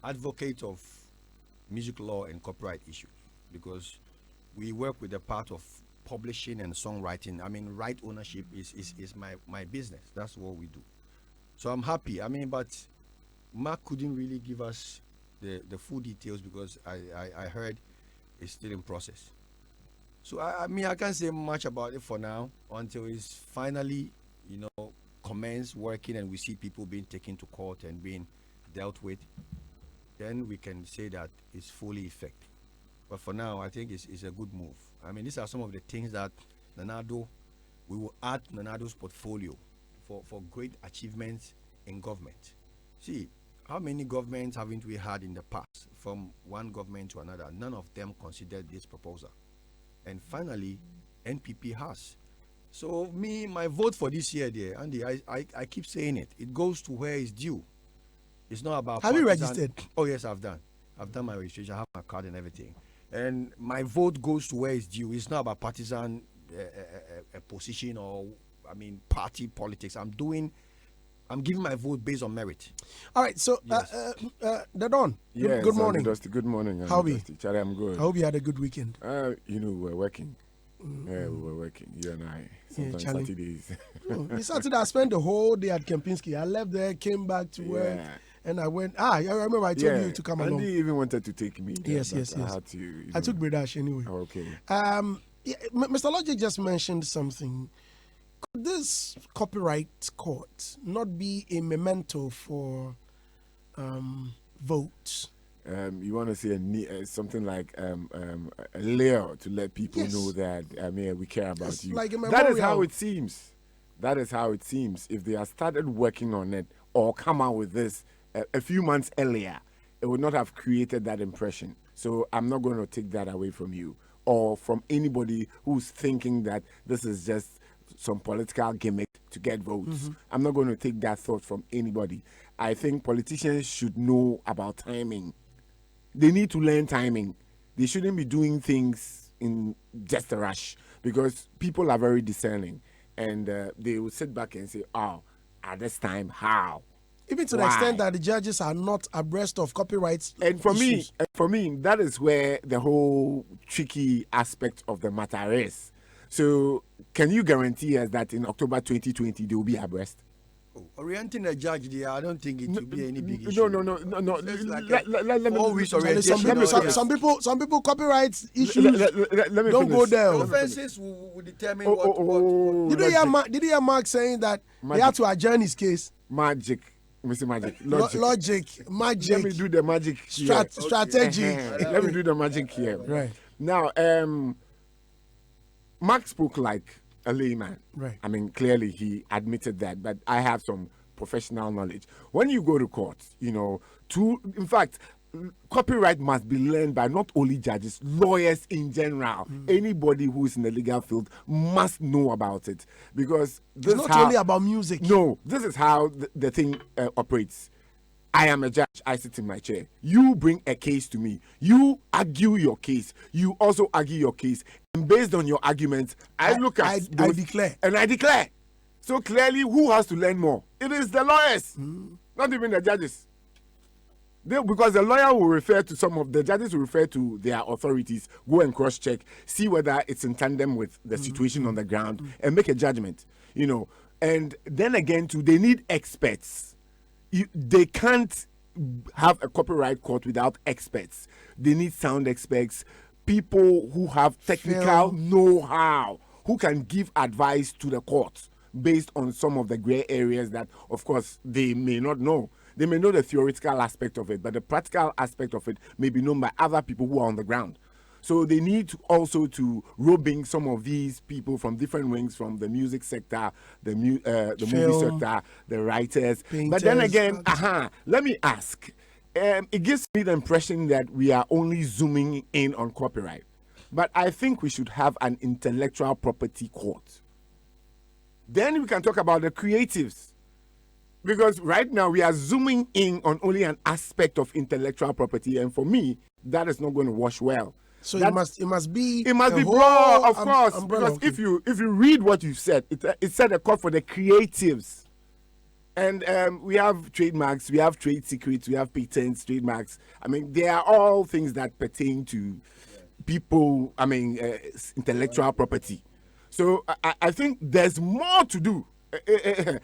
advocate of music law and copyright issues because we work with the part of publishing and songwriting. I mean, right ownership is my business. That's what we do. So I'm happy. I mean, but Mark couldn't really give us the full details because I heard it's still in process. So I can't say much about it for now until it's finally, commence working and we see people being taken to court and being dealt with. Then we can say that it's fully effective. But for now, I think it's a good move. I mean, these are some of the things that we will add to Nanado's portfolio for great achievements in government. See, how many governments haven't we had in the past from one government to another? None of them considered this proposal. And finally, NPP has. So my vote for this year there, Andy, I keep saying it. It goes to where it's due. It's not about Have you registered? Oh, yes, I've done. I've done my registration. I have my card and everything. And my vote goes to where it's due. It's not about partisan a position or party politics. I'm giving my vote based on merit. All right, so Dadon, Yes, good morning. Dusty, good morning. How are you? Charlie, I'm good. I hope you had a good weekend. We're working. Yeah, we were working. You and I. Sometimes Charlie. Saturdays. Saturday, I spent the whole day at Kempinski. I left there, came back to work, Yeah. and I went. I remember I told you to come along. Andy even wanted to take me. There, Yes. I had to. I took Bredash anyway. Okay. Mr. Logic just mentioned something. Could this copyright court not be a memento for votes? You want to say something like a layer to let people Yes. know that we care about Yes, you. like a That is how memorial. it seems. That is how it seems. If they have started working on it or come out with this a few months earlier, it would not have created that impression. So I'm not going to take that away from you or from anybody who's thinking that this is just some political gimmick to get votes. I'm not going to take that thought from anybody. I think politicians should know about timing. They need to learn timing. They shouldn't be doing things in just a rush because people are very discerning and they will sit back and say, oh, at this time, how? Even to the Why? extent that the judges are not abreast of copyright And for issues. me, that is where the whole tricky aspect of the matter is. So can you guarantee us that in October 2020, they will be abreast? Orienting a judge there, I don't think it will be any big issue. No. It's like Let me 4 weeks Charlie, orientation. some people copyright issues let me don't go finish. there. Offenses will determine Oh, Did you hear Mark saying that he had to adjourn his case? Magic, Mr. Magic, Logic, magic, Let me do the magic here. strategy. Let me do the magic here. Right. Now, Mark spoke like a layman. Right. I mean, clearly he admitted that, but I have some professional knowledge. When you go to court, in fact, copyright must be learned by not only judges, lawyers in general. Anybody who is in the legal field must know about it because this It's not only about music. No, this is how the thing operates. I am a judge. I sit in my chair. You bring a case to me. You argue your case. You also argue your case. And based on your arguments, I look at I those declare. And I declare. So clearly, who has to learn more? It is the lawyers, not even the judges. Because the lawyer will refer to the judges will refer to their authorities, go and cross-check, see whether it's in tandem with the situation on the ground, and make a judgment. And then again, too, they need experts. They can't have a copyright court without experts. They need sound experts, people who have technical know-how, who can give advice to the court based on some of the gray areas that, of course, they may not know. They may know the theoretical aspect of it, but the practical aspect of it may be known by other people who are on the ground. So they need also to rope in some of these people from different wings, from the music sector, the movie sector, the writers. Painters, But then again, let me ask. It gives me the impression that we are only zooming in on copyright. But I think we should have an intellectual property court. Then we can talk about the creatives. Because right now we are zooming in on only an aspect of intellectual property. And for me, that is not going to wash well. So it must be broad, of course. umbrella. Because if you read what you said, it said a call for the creatives, and we have trademarks, we have trade secrets, we have patents, trademarks. I mean, they are all things that pertain to people. I mean, intellectual property. So I think there's more to do. The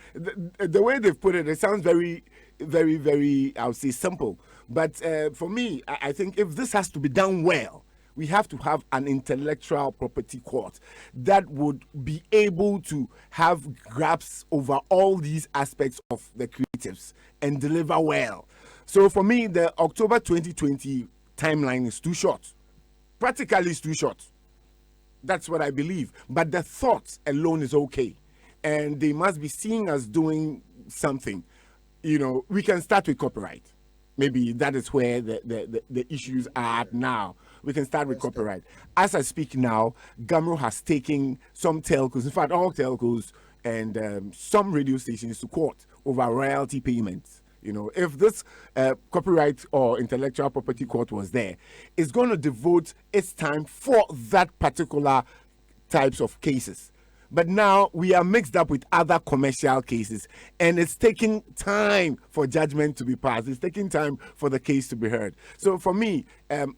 way they've put it, it sounds very, very, very, I would say, simple. But for me, I think if this has to be done well, we have to have an intellectual property court that would be able to have grasp over all these aspects of the creatives and deliver well. So for me, the October 2020 timeline is too short. Practically it's too short. That's what I believe. But the thought alone is okay. And they must be seeing us doing something. We can start with copyright. Maybe that is where the issues are at now. We can start with copyright. As I speak now, Gamro has taken some telcos, in fact, all telcos and some radio stations to court over royalty payments. If this copyright or intellectual property court was there, it's going to devote its time for that particular types of cases. But now we are mixed up with other commercial cases, and it's taking time for judgment to be passed. It's taking time for the case to be heard. So for me,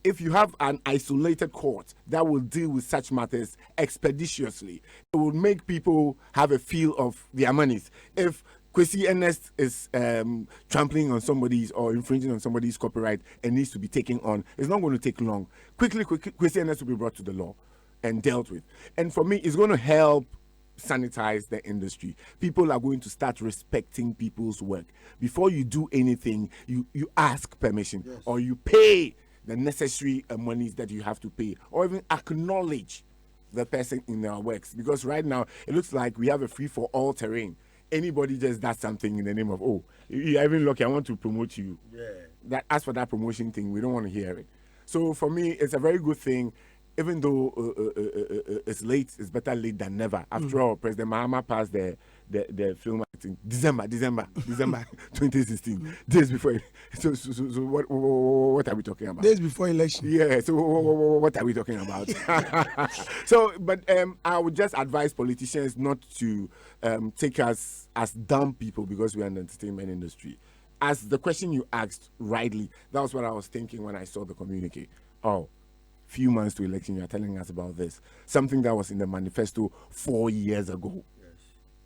if you have an isolated court that will deal with such matters expeditiously, it will make people have a feel of their monies. If Kwesi Ernest is trampling on somebody's or infringing on somebody's copyright and needs to be taken on, it's not going to take long. Quickly, Kwesi Ernest will be brought to the law and dealt with. And for me, it's going to help sanitize the industry. People are going to start respecting people's work. Before you do anything, you ask permission, or you pay the necessary monies that you have to pay, or even acknowledge the person in their works. Because right now, it looks like we have a free-for-all terrain. Anybody just does something in the name of, oh, you're even lucky, I want to promote you. That, as for that promotion thing, we don't want to hear it. So for me, it's a very good thing. Even though it's late, it's better late than never. After all, President Mahama passed the film act in December 2016, days before. So what are we talking about? Days before election. Yeah. So what are we talking about? So, but I would just advise politicians not to take us as dumb people because we are in the entertainment industry. As the question you asked rightly, that was what I was thinking when I saw the communique. Oh, few months to election, you are telling us about this. Something that was in the manifesto 4 years ago.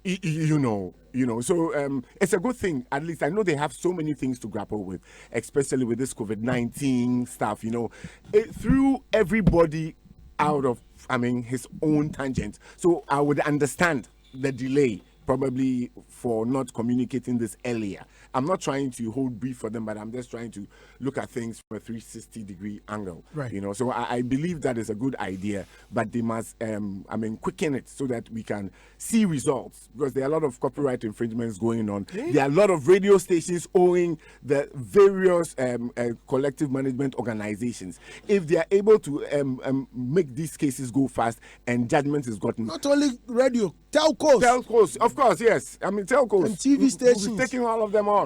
Yes. You know. So it's a good thing. At least I know they have so many things to grapple with, especially with this COVID-19 stuff. It threw everybody out of, his own tangent. So I would understand the delay, probably for not communicating this earlier. I'm not trying to hold brief for them, but I'm just trying to look at things from a 360-degree angle. Right. So I believe that is a good idea, but they must, quicken it so that we can see results, because there are a lot of copyright infringements going on. There are a lot of radio stations owing the various collective management organizations. If they are able to make these cases go fast and judgment is gotten. Not only radio, telcos, of course, yes. telcos and TV stations, we'll be taking all of them on.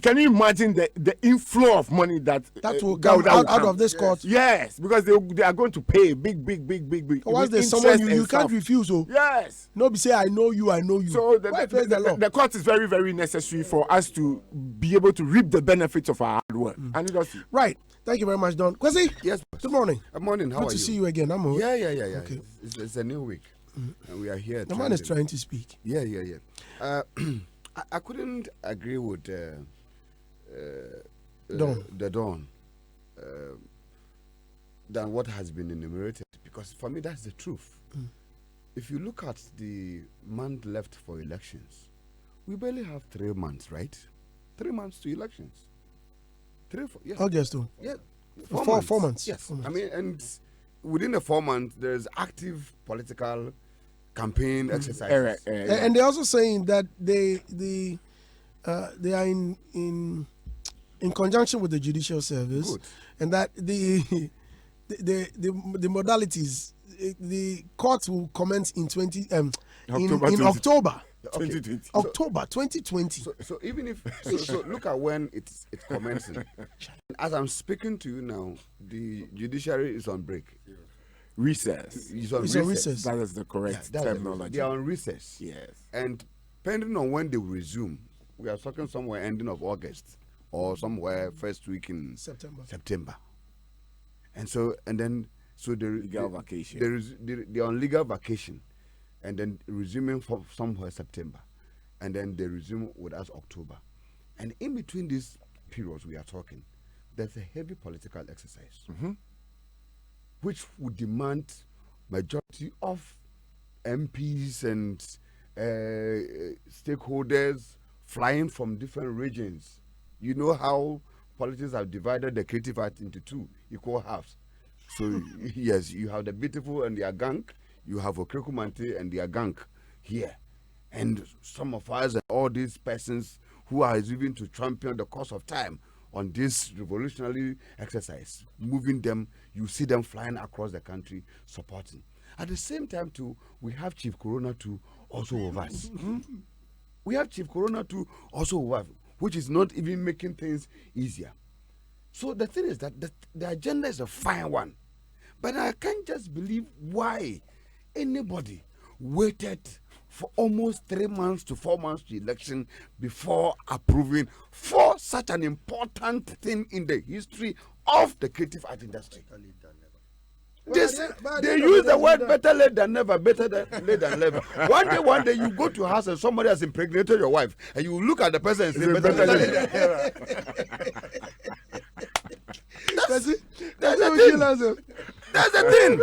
Can you imagine the inflow of money that will come out of this court? Yes, because they are going to pay big. Once there's someone you can't refuse. Yes. Nobody say I know you. So the court is very, very necessary for us to be able to reap the benefits of our hard work. And right. Thank you very much, Don. Kwesi? Yes. Good morning. Good morning. How are you? Good to see you again. I'm all. Yeah. Okay. It's a new week, and we are here. The man is trying to speak. Yeah. I couldn't agree with the Don than what has been enumerated, because for me that's the truth. If you look at the month left for elections, we barely have 3 months, right? 3 months to elections. 3, 4, yeah. August, yeah. 4 months. Yes. 4 months. And within the 4 months, there's active political campaign exercises. And they're also saying that they are in conjunction with the judicial service. Good. And that the modalities, the court will commence in October 2020. October 2020. So even if so look at when it's commencing. As I'm speaking to you now, the judiciary is on break. Recess. It's on recess. That is the correct terminology. They are on recess. Yes. And depending on when they will resume, we are talking somewhere ending of August or somewhere first week in September. And so the legal vacation. They're on legal vacation, and then resuming from somewhere September, and then they resume with us October. And in between these periods we are talking, there's a heavy political exercise, which would demand majority of MPs and stakeholders flying from different regions. You know how politics have divided the creative art into 2 equal halves. So yes, you have the beautiful and their gang, you have Okrekumante and their gang here. And some of us and all these persons who are even to champion the cause of time on this revolutionary exercise, moving them, you see them flying across the country supporting. At the same time too, we have Chief Corona too also with us. We have Chief Corona too also with us, which is not even making things easier. So the thing is that the agenda is a fine one, but I can't just believe why anybody waited for almost 3 months to 4 months to election before approving for such an important thing in the history of the creative art industry. They use the word better late than never, better late than never. One day you go to a house and somebody has impregnated your wife, and you look at the person and say, better late than never. That's the thing.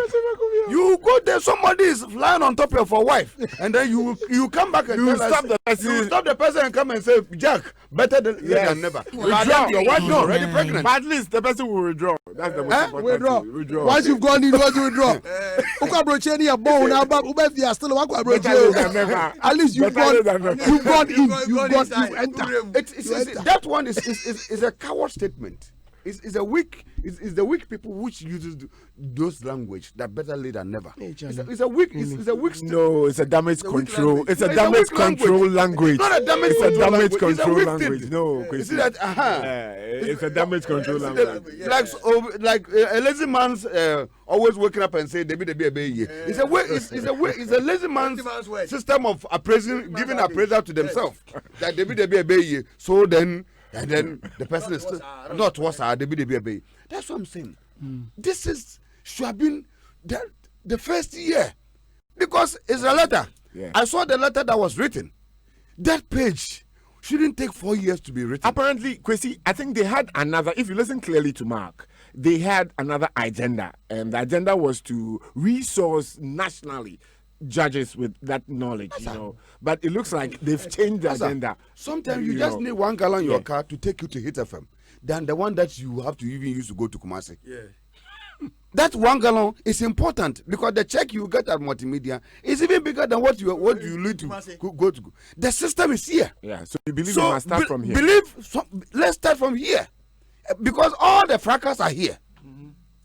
You go there, somebody is flying on top of your wife, and then you come back and you stop the person. You stop the person and come and say, Jack, better late than never. Withdraw. Your wife is already pregnant. But at least the person will withdraw. That's the most important. Withdraw. Once you've gone in, you want to withdraw. At least you've gone in. You've entered. That one is a coward statement. It's the weak people which uses those language that better late than never. It's a weak. No, it's a damage control. It's a damage control language. It's not a damage control language. No, it's that. It's a damage control language. Like a lazy man's always waking up and say, "Debi." It's a lazy man's system of appraising, giving appraisal to themselves. That Debi. So then. And then the person is still not what's Debi. That's what I'm saying. This should have been the first year, because it's a letter. Yeah. I saw the letter that was written. That page shouldn't take 4 years to be written. Apparently, Kwesi, I think they had another. If you listen clearly to Mark, they had another agenda, and the agenda was to resource nationally judges with that knowledge, but it looks like they've changed the agenda. Sometimes you just need 1 gallon in your car to take you to Hitz FM than the one that you have to even use to go to Kumasi. That 1 gallon is important because the check you get at multimedia is even bigger than what you need to go to. The system is here. Yeah, so you believe we must start from here. Let's start from here, because all the fracas are here.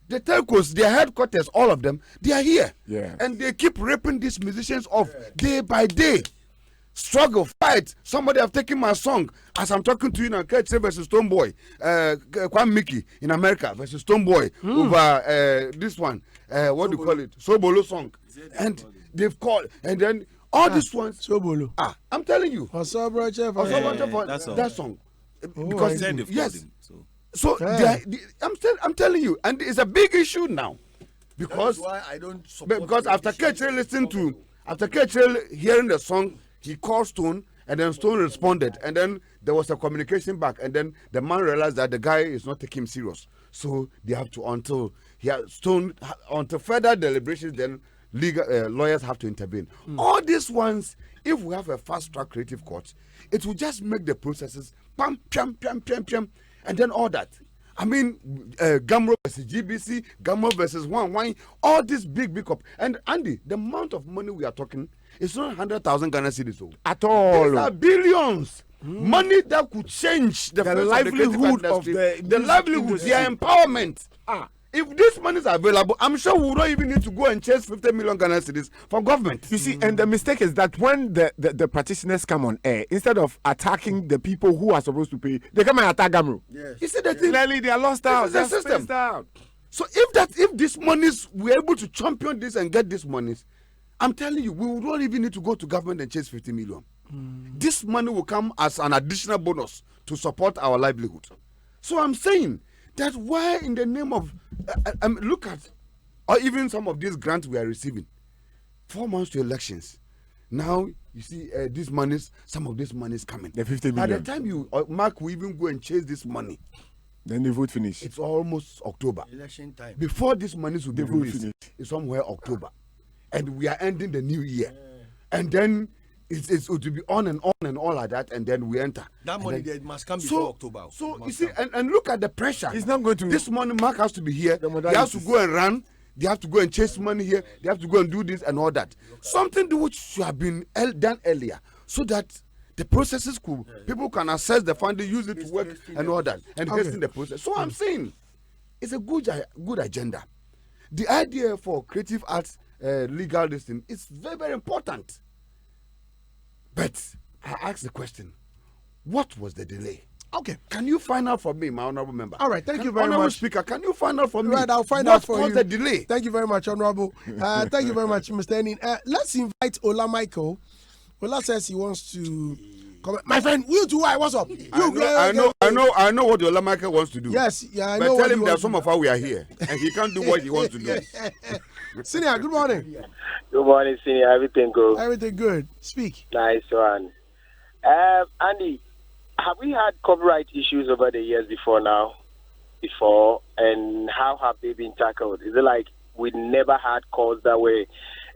The telcos, their headquarters, all of them, they are here. Yeah. And they keep ripping these musicians off day by day. Struggle, fight. Somebody have taken my song as I'm talking to you now. Hitz versus Stoneboy. Kwame Mickey in America versus Stoneboy over this one. What do you call it? Sobolo song. And they've called. And then all these ones. Sobolo. I'm telling you. For that song. Because yes. So I'm telling you, and it's a big issue now, because why I don't support. Because after Ketchel hearing the song, he called Stone, and then Stone responded, and then there was a communication back, and then the man realized that the guy is not taking him serious, so they have to until further deliberations, then legal lawyers have to intervene. All these ones, if we have a fast track creative court, it will just make the processes pam. And then all that. I mean, Gamro versus GBC, Gamro versus Wine, all this big up. And Andy, the amount of money we are talking is not 100,000 Ghana cedis at all. These are billions. Money that could change the livelihood of the livelihood, their empowerment. If this money is available, I'm sure we don't even need to go and chase 50 million Ghana cedis from government. You see, and the mistake is that when the practitioners come on air, instead of attacking the people who are supposed to pay, they come and attack Gamro. Yes. You see the thing? Clearly, they are lost out. The system. So if these monies, we're able to champion this and get these monies, I'm telling you, we don't even need to go to government and chase 50 million. This money will come as an additional bonus to support our livelihood. So I'm saying that why in the name of look at, or even some of these grants we are receiving, 4 months to elections. Now you see these monies, some of this money is coming. The 50 million. By the time you Mark will even go and chase this money, then the vote finish. It's almost October. Election time. Before this money will be released, it's somewhere October, and we are ending the new year, and then it will be on and all like that, and then we enter. That money must come before October. So you see, and look at the pressure. It's not going to. This money, Mark has to be here. He has to go and run. They have to go and chase money here. They have to go and do this and all that. Something which should have been done earlier, so that the processes could people can access the funding, use it to work and all that, and hasten the process. So I'm saying, it's a good agenda. The idea for creative arts legal listing is very, very important. But I ask the question, what was the delay? Okay. Can you find out for me, my honorable member? All right, thank you very Honorable much. Speaker, can you find out for me? Right, I'll find What out for you. caused the delay? Thank you very much, Honorable. Thank you very much, Mr. Enin. Let's invite Ola Michael. Ola says he wants to come. My friend, you too. What's up? I know what Ola Michael wants to do. Yes, yeah, I but know. But tell him that some of us we are here, and he can't do what he wants to do. Senior, good morning. Good morning, Senior. Everything good? Everything good. Speak. Nice one. Andy, have we had copyright issues over the years before, and how have they been tackled? Is it like we never had calls that were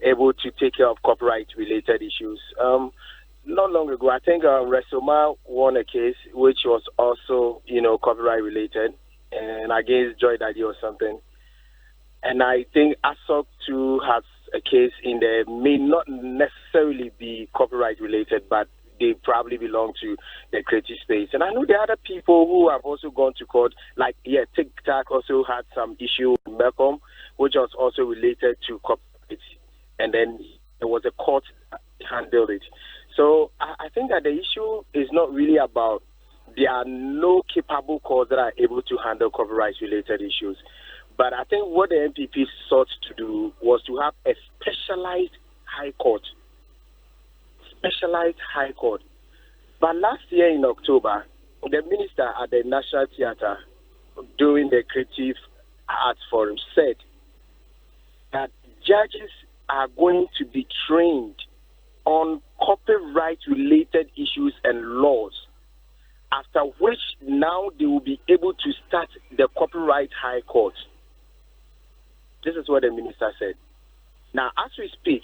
able to take care of copyright-related issues? Not long ago, I think Resoma won a case which was also, copyright-related, and against Joy Daddy or something. And I think ASOC too has a case in there, may not necessarily be copyright-related, but they probably belong to the creative space. And I know there are other people who have also gone to court, like, TikTok also had some issue with Malcolm, which was also related to copyright. And then there was a court that handled it. So I think that the issue is not really about there are no capable courts that are able to handle copyright-related issues. But I think what the MPP sought to do was to have a specialized high court. But last year in October, the minister at the National Theatre during the Creative Arts Forum said that judges are going to be trained on copyright-related issues and laws, after which now they will be able to start the Copyright High Court. This is what the minister said. Now, as we speak,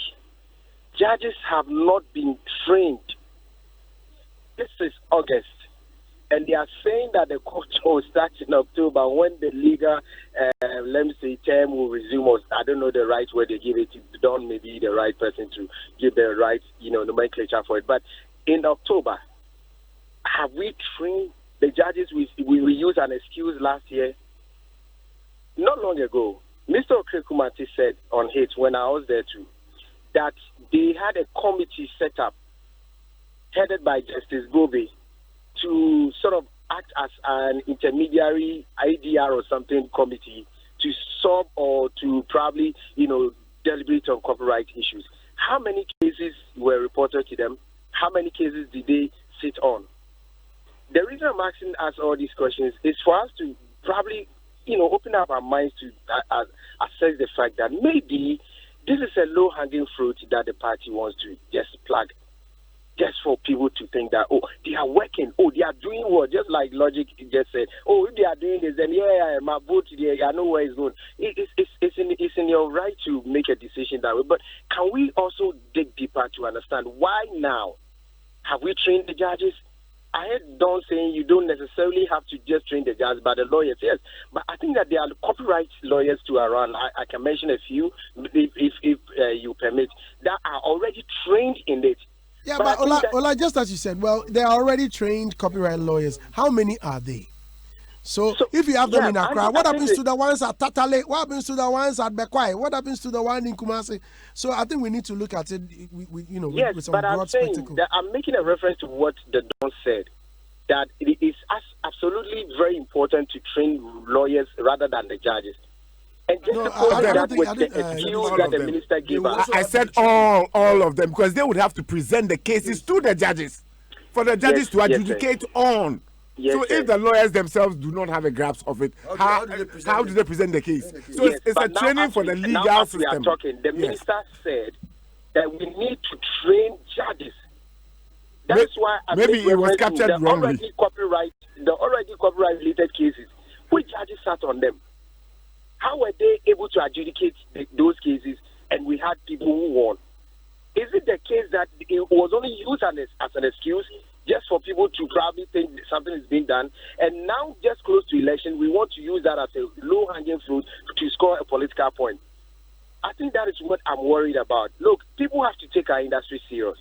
judges have not been trained. This is August, and they are saying that the court will start in October when the legal, term will resume. Or I don't know the right word they give it. Don may be the right person to give the right, nomenclature for it. But in October, have we trained the judges? We used an excuse last year. Not long ago, Mr. Okrekumati said on Hitz, when I was there too, that they had a committee set up, headed by Justice Gobe, to sort of act as an intermediary IDR or something committee to solve or to probably, deliberate on copyright issues. How many cases were reported to them? How many cases did they sit on? The reason I'm asking us all these questions is for us to probably, open up our minds to assess the fact that maybe this is a low-hanging fruit that the party wants to just plug, just for people to think that, they are working, they are doing what, just like Logic just said, if they are doing this, then my vote, I know where it's going. It's in your right to make a decision that way, but can we also dig deeper to understand why now? Have we trained the judges? I heard Don saying you don't necessarily have to just train the judges, but the lawyers, yes. But I think that there are copyright lawyers too around. I can mention a few, if you permit, that are already trained in it. Yeah, but Ola, just as you said, well, they are already trained copyright lawyers. How many are they? So if you have them in Accra, what happens to the ones at Tatale? What happens to the ones at Bekwai? What happens to the one in Kumasi? So I think we need to look at it, with some broad spectacle. That I'm making a reference to what the Don said, that it is absolutely very important to train lawyers rather than the judges. And just the minister gave us. I said all of them, because they would have to present the cases to the judges for the judges to adjudicate on. So if the lawyers themselves do not have a grasp of it, how do they present the case? So it's a training for the legal system. We are talking, the minister said that we need to train judges. That's why maybe it was captured wrongly. The already copyright related cases, which judges sat on them? How were they able to adjudicate those cases and we had people who won? Is it the case that it was only used as an excuse just for people to probably think something is being done, and now just close to election, we want to use that as a low-hanging fruit to score a political point? I think that is what I'm worried about. Look, people have to take our industry serious.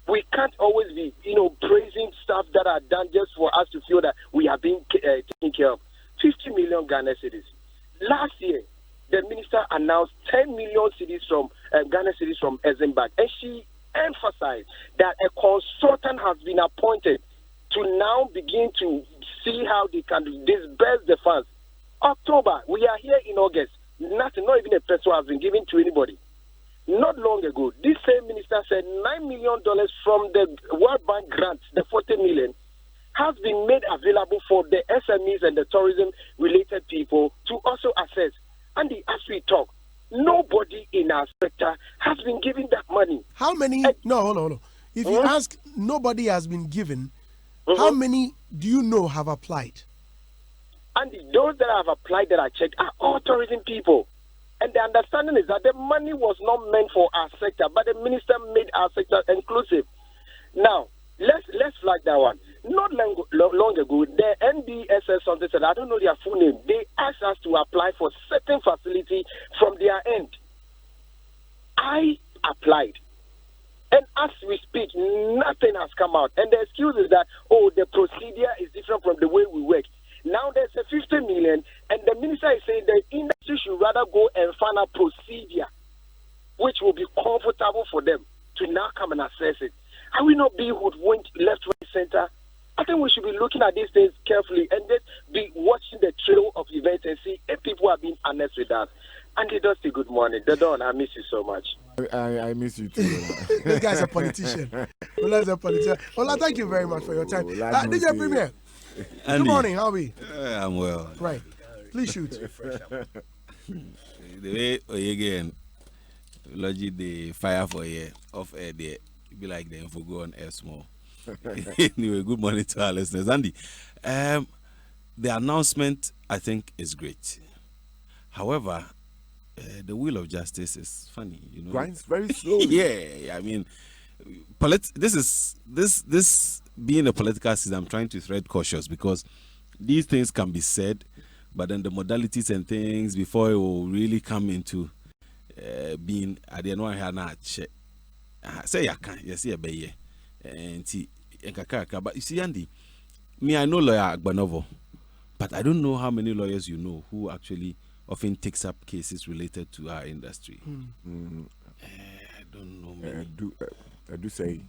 We can't always be, praising stuff that are done just for us to feel that we are being taken care of. 50 million Ghana cedis. Last year, the minister announced 10 million cedis from Ghana cedis from Eisenberg, and she emphasized that a consultant has been appointed to now begin to see how they can disburse the funds. October, we are here in August. Nothing, not even a peso has been given to anybody. Not long ago, this same minister said $9 million from the World Bank grant, the 40 million, has been made available for the SMEs and the tourism-related people to also access. And as we talk, nobody in our sector has been given that money. How many? No, hold on. If you ask, nobody has been given. How many do you know have applied? And those that have applied that I checked are all tourism people. And the understanding is that the money was not meant for our sector, but the minister made our sector inclusive. Now, let's flag that one. Not long ago, the NBSS something said, I don't know their full name, they asked us to apply for certain facility from their end. I applied. And as we speak, nothing has come out. And the excuse is that, the procedure is different from the way we work. Now there's a 50 million, and the minister is saying the industry should rather go and find a procedure which will be comfortable for them to now come and assess it. Are we not being hoodwinked left, right, center? I think we should be looking at these things carefully and just be watching the trail of events and see if people are being honest with us. Andy Dusty, good morning. Dodon, I miss you so much. I miss you too. This guy's a politician. Ola's a politician. Ola, thank you very much for your time. DJ Premier. Andy, good morning, how are we? I'm well. Right. Please shoot. The way again, logic the fire for a off air there, be like them for go on air small. Anyway, good morning to our listeners. Andy, the announcement I think is great. However, the wheel of justice is funny, Grinds very slowly. Yeah, I mean, this being a political system, I'm trying to tread cautious because these things can be said, but then the modalities and things before it will really come into being at the end say I can yes yeah be and but you see Andy, me I know lawyer Agbanovo, but I don't know how many lawyers you know who actually often takes up cases related to our industry. I don't know many. I do say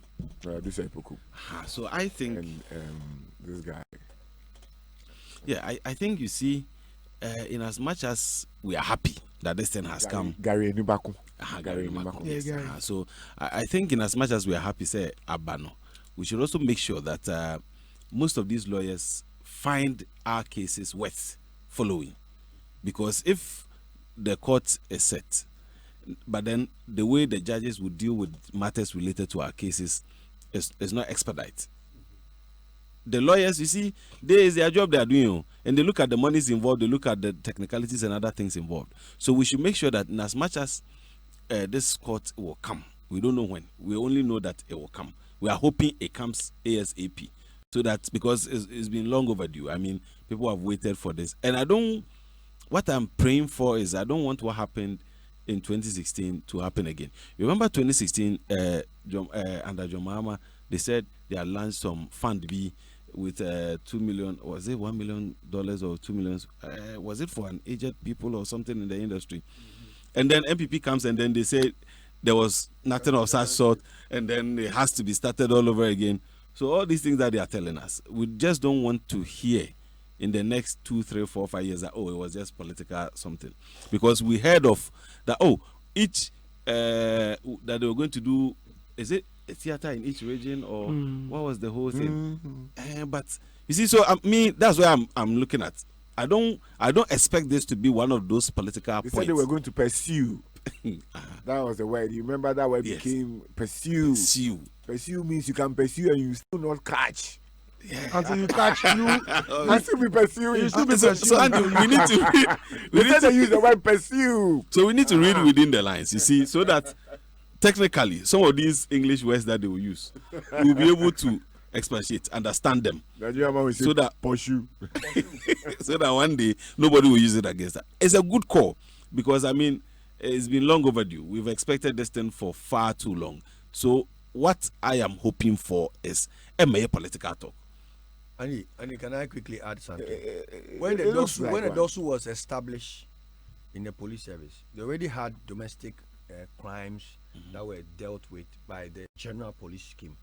Poku. So I think this guy. Yeah, I think you see, in as much as we are happy that this thing has come. Gary Nubaku. Gary Nubaku. Yeah, Yes. Gary. So I think in as much as we are happy, say Abano, we should also make sure that most of these lawyers find our cases worth following, because if the court is set, but then the way the judges would deal with matters related to our cases is not expedite. The lawyers, you see, there is their job they are doing, and they look at the monies involved, they look at the technicalities and other things involved. So we should make sure that in as much as this court will come, we don't know when, we only know that it will come. We are hoping it comes ASAP, so that, because it's been long overdue. I mean, people have waited for this, and what I'm praying for is I don't want what happened in 2016 to happen again. You remember 2016, under John Mahama, they said they had launched some fund B with $2 million, was it $1 million or $2 million? Was it for an aged people or something in the industry? And then MPP comes and then they say there was nothing of such sort, and then it has to be started all over again. So all these things that they are telling us, we just don't want to hear in the next 2, 3, 4, 5 years that, it was just political something. Because we heard of that, each, that they were going to do, is it a theater in each region, or what was the whole thing? But you see, so me, that's where I'm looking at. I don't expect this to be one of those political They points. said they were going to pursue. That was the word. You remember that word became pursue. Pursue means you can pursue and you still not catch. Until you catch you. You still be pursuing. You still be pursuing. So Andy, we need to read. They said they use the word pursue. So we need to read within the lines, you see, so that technically some of these English words that they will use, we'll be able to expatiate, understand them, So that pursue, so that one day nobody will use it against us. It's a good call, because I mean, it's been long overdue. We've expected this thing for far too long. So what I am hoping for is a political talk. Andy, can I quickly add something? When the DOSU was established in the police service, they already had domestic crimes that were dealt with by the general police scheme.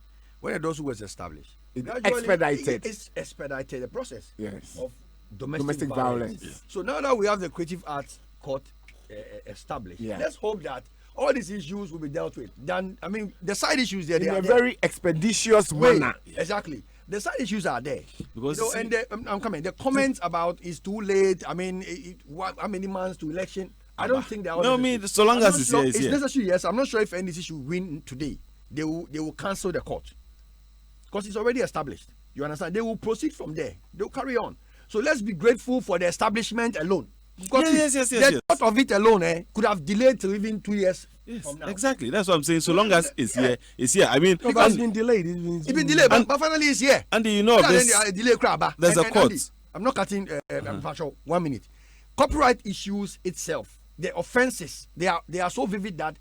when a lawsuit was established, It gradually expedited. It's expedited the process Yes. of domestic violence. violence. So now that we have the Creative Arts Court established, Yeah. let's hope that all these issues will be dealt with. Then, I mean, the side issues there, In they a are there. very expeditious Wait, manner. exactly. The side issues are there. Because you know, see- and I'm coming. The comments about it's too late. I mean, how many months to election? I don't think they are. No, I mean, so long I'm as not it's sure- here, it's here. necessary. Yes, I'm not sure if NDC should win today. They will cancel the court because it's already established. You understand? They will proceed from there. They will carry on. So let's be grateful for the establishment alone. Because Yes, the thought of it alone could have delayed till even 2 years Yes, from now. exactly. That's what I'm saying. So long as it's here, it's here. I mean, No, but it's and, been delayed. It's been delayed, but finally it's here. Andy, you know of Then this. delay crab. There's a court. Andy, I'm not cutting. Pacho, 1 minute. Copyright issues itself, the offences, they are so vivid that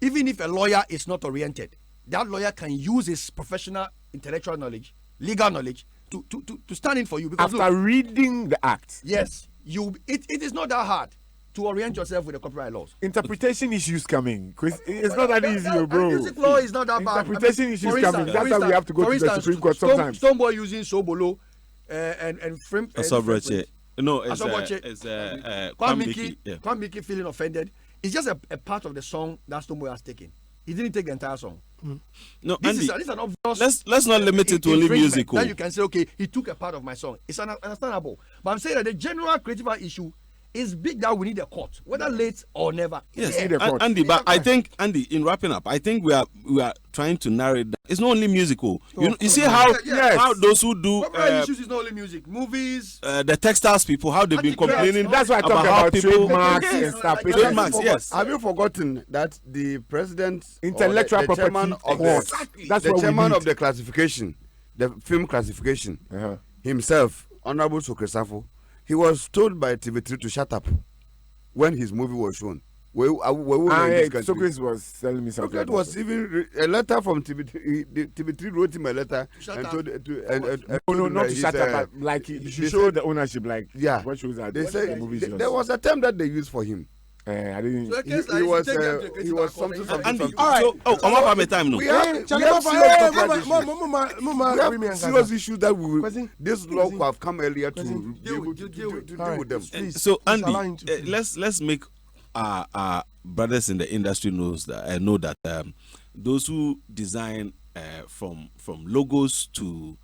even if a lawyer is not oriented, that lawyer can use his professional intellectual knowledge, legal knowledge, to stand in for you. Because After look, reading the act, yes, it is not that hard to orient yourself with the copyright laws. interpretation issues coming. Chris, it's not that easy, bro. Music law is not that bad. Interpretation issues for coming. That's why we have to go for to the instance, Supreme Court sometimes. Stonebwoy using Sobolo and frame. Asobroche. No, it's Kwame Kwamiki. Yeah. Miki feeling offended. It's just a part of the song that Stonebwoy has taken. He didn't take the entire song. No, This Andy, is an obvious. let's not limit it to only infringement. musical. Then you can say, okay, he took a part of my song. It's understandable. But I'm saying that the general creative issue is big that we need a court, whether late or never. Yes, Yeah. need a court. Andy, but I think Andy, in wrapping up, I think we are trying to narrow it down. It's not only musical. You see how Yes. how those who do Copyright issues is not only music, movies. the textiles people, how they've been Handicrafts, complaining. That's why I talk how about people trademarks Yes. and stuff. Like trademarks, yes. Have you forgotten that the president, Intellectual or the chairman property of court. the, That's the what we chairman need. of the classification, the film classification, himself, Honorable Sokresafo, he was told by TV3 to shut up when his movie was shown. We were in this country. Socrates was telling me something. Socrates was even a letter from TV3. TV3 wrote him a letter Shut and up. told No, told him not that to he's, shut up, but like you they should show said- the ownership. Like, Yeah. what shows that They the said movie there was a term that they used for him. I didn't. So, He, case like he this, was you take them to the he was critical something. court. Andy, All right. so I'm up at time now. We have Charlie serious copyright issues. We have serious issues that Kwesi, this law Kwesi, could have come earlier to Kwesi, be able to deal with. deal All right. with them. Please, So please Andy, allow him to finish. let's make our brothers in the industry know that those who design from logos to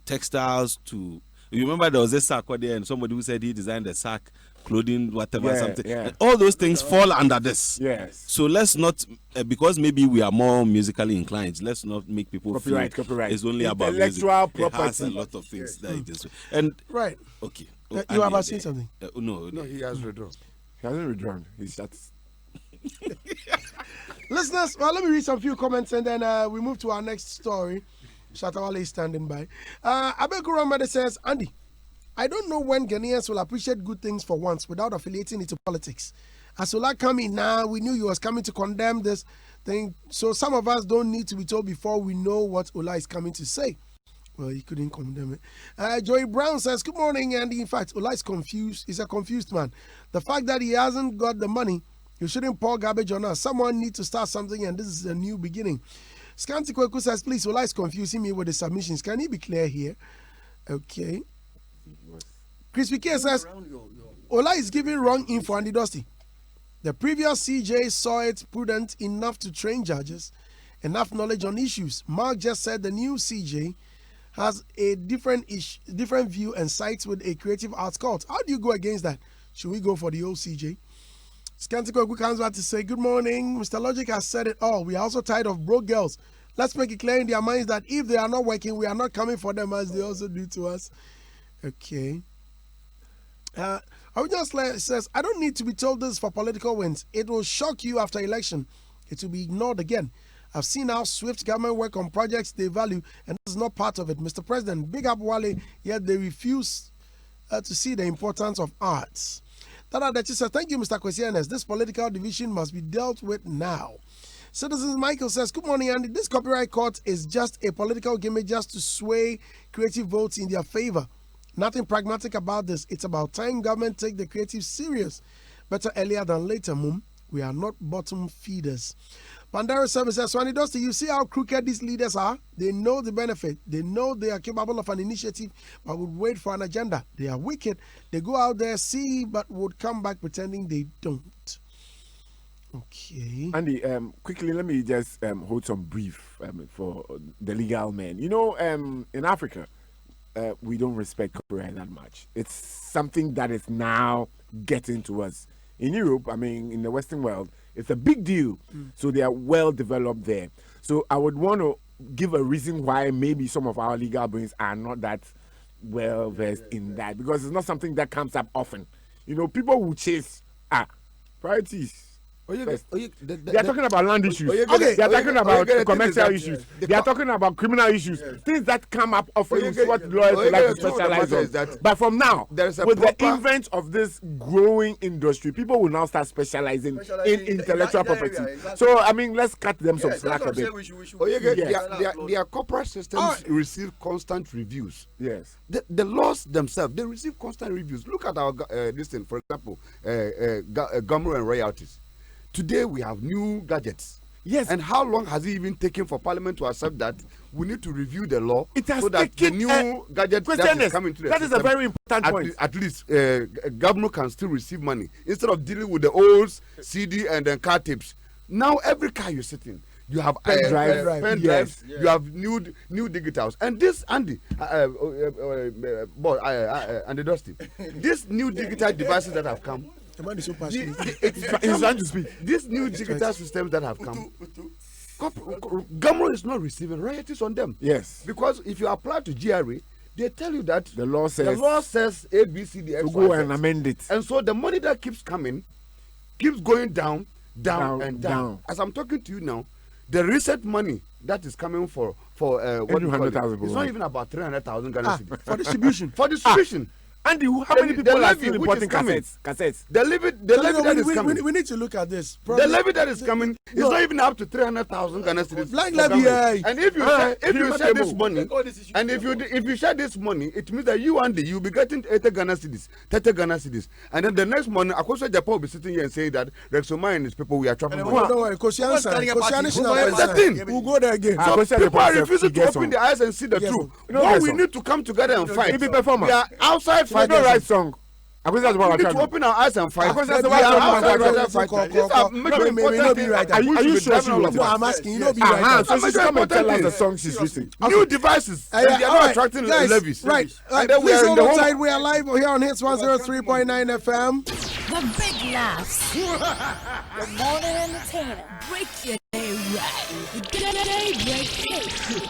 textiles to, you remember there was a sack there and somebody who said he designed the sack, clothing, whatever, Yeah, something. yeah. And all those things fall under this. Yes. So let's not, because maybe we are more musically inclined, let's not make people Copyright. feel it's only about music. Intellectual It has a property. lot of things that it is. And Right. okay. You Andy, are about saying something. No, No, he has withdrawn. He hasn't withdrawn. He's shut. Listeners, well, let me read some few comments and then we move to our next story. Shatawale is standing by. Abekura Mede says, Andy, I don't know when Ghanaians will appreciate good things for once without affiliating it to politics. As Ola coming now, we knew he was coming to condemn this thing. So some of us don't need to be told before we know what Ola is coming to say. Well, he couldn't condemn it. Joey Brown says, good morning, Andy. In fact, Ola is confused. He's a confused man. The fact that he hasn't got the money, you shouldn't pour garbage on us. Someone needs to start something, and this is a new beginning. Scanty Kweku says, please, Ola is confusing me with the submissions. Can he be clear here? Okay. Chris Wike says, Ola is giving wrong info, Andy Dusty. The previous CJ saw it prudent enough to train judges, enough knowledge on issues. Mark just said the new CJ has a different view and sides with a creative arts cult. How do you go against that? Should we go for the old CJ? Skantiko comes back to say, good morning. Mr. Logic has said it all. We are also tired of broke girls. Let's make it clear in their minds that if they are not working, we are not coming for them as they also do to us. Okay. Original says, I don't need to be told this for political wins. It will shock you after election. It will be ignored again. I've seen how swift government work on projects they value, and this is not part of it. Mr. President, big up Wale, yet they refuse to see the importance of arts. Tada Dechi says, thank you, Mr. Kwesianes. This political division must be dealt with now. Citizens Michael says, good morning, Andy. This copyright court is just a political gimmick just to sway creative votes in their favor. Nothing pragmatic about this. It's about time government take the creative serious. Better earlier than later, Mum. We are not bottom feeders. Pandaro 7 says, Swanny Dusty, you see how crooked these leaders are? They know the benefit. They know they are capable of an initiative, but would wait for an agenda. They are wicked. They go out there, see, but would come back pretending they don't. Okay. Andy, quickly, let me just hold some brief for the legal men. You know, in Africa, we don't respect copyright that much. It's something that is now getting to us. In Europe, I mean, in the Western world, it's a big deal. So they are well developed there. So I would want to give a reason why maybe some of our legal brains are not that well versed in that, because it's not something that comes up often. You know, people will chase priorities. They are talking about land issues. They are talking about commercial issues. They are talking about criminal issues. Things that come up often is what lawyers like to specialize on. But from now, with the invent of this growing industry, people will now start specializing in intellectual property. So, I mean, let's cut them some slack a bit. Their corporate systems receive constant reviews. Yes. The laws themselves, they receive constant reviews. Look at our this thing, for example, Gumroad and royalties. Today we have new gadgets. Yes. And how long has it even taken for Parliament to accept that we need to review the law so that the new gadget that is coming to the system, is a very important point. At least government can still receive money instead of dealing with the old CD and then car tapes. Now every car you sit in, you have pen drives, yes. You have new digitals, and this Andy, Andy Dusty, these new digital devices that have come. He's so passionate. He's trying to speak. These new digital systems that have come, government is not receiving royalties on them. Yes. Because if you apply to GRA, they tell you that the law says A, B, C, D, X, to go and amend it. And so the money that keeps coming keeps going down. As I'm talking to you now, the recent money that is coming for what it's not even about 300,000 Ghana cedis. For distribution. For distribution. Andy, how many people are still importing cassettes? The levy that is coming. We need to look at this. The levy that is coming is not even up to 300,000 Ghana cedis. Blank levy. And if you share this money, and if you share this money, it means that you, Andy, you'll be getting 80 Ghana cedis, 30 Ghana cedis, and then the next morning, Akosha Japan will be sitting here and say that Rexoma and his people, we are trapping money. Don't worry, Koscielny we'll go there again. So people are refusing to open their eyes and see the truth. What we need to come together and fight. We are outside. Fight the right song. We need to open our eyes and fight. Are you sure she will? No, I'm asking. You know, be right. So she's come and tell us the song she's written. New devices. And they are not attracting levies. Right. And then we Please are hold in the on tight. We are live here on Hitz 103.9 FM. The big laughs. The morning entertainer. Break your day right. The Daybreak Hitz.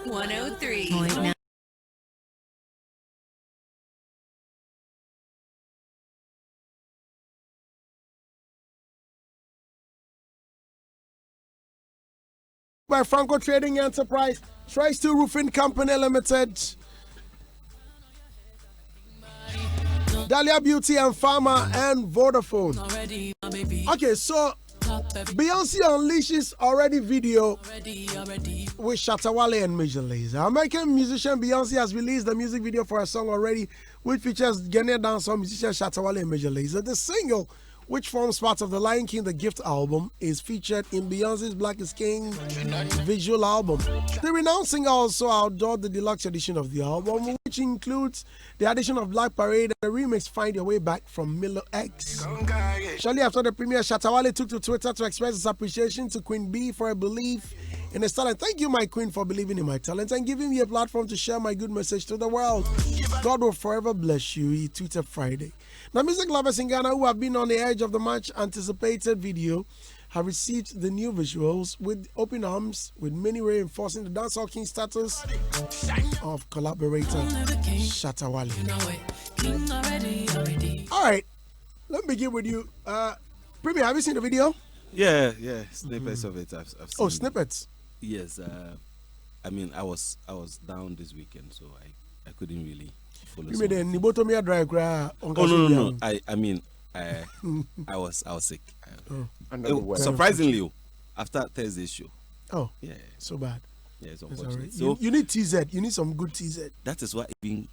103.9. By Franco Trading Enterprise, Tri-Steel Roofing Company Limited, Dahlia Beauty and Pharma, and Vodafone. Okay, so Beyonce unleashes already video with Shatawale and Major Lazer. American musician Beyonce has released the music video for a song already, which features Ghanaian dancehall musician Shatawale and Major Lazer. The single, which forms part of the Lion King The Gift album, is featured in Beyonce's Black is King visual album. The renowned singer also outdoor the deluxe edition of the album, which includes the addition of Black Parade and the remix Find Your Way Back from Milo X. Shortly after the premiere, Shatawale took to Twitter to express his appreciation to Queen B for her belief in his talent. Thank you, my queen, for believing in my talent and giving me a platform to share my good message to the world. God will forever bless you, he tweeted Friday. Now, music lovers in Ghana who have been on the edge of the much anticipated video have received the new visuals with open arms, with many reinforcing the dancehall king status of collaborator Shatawale. All right, let me begin with you. Premier, have you seen the video? Yeah, snippets of it. I've seen. Oh, snippets. Yes, I mean, I was down this weekend, so I couldn't really follow. You mean the Nibotomia drive? No. I mean, I was sick. Surprisingly, after Thursday's show. Oh, yeah, so bad. Yeah, it's unfortunate. unfortunate. So you need TZ. You need some good TZ. That is why even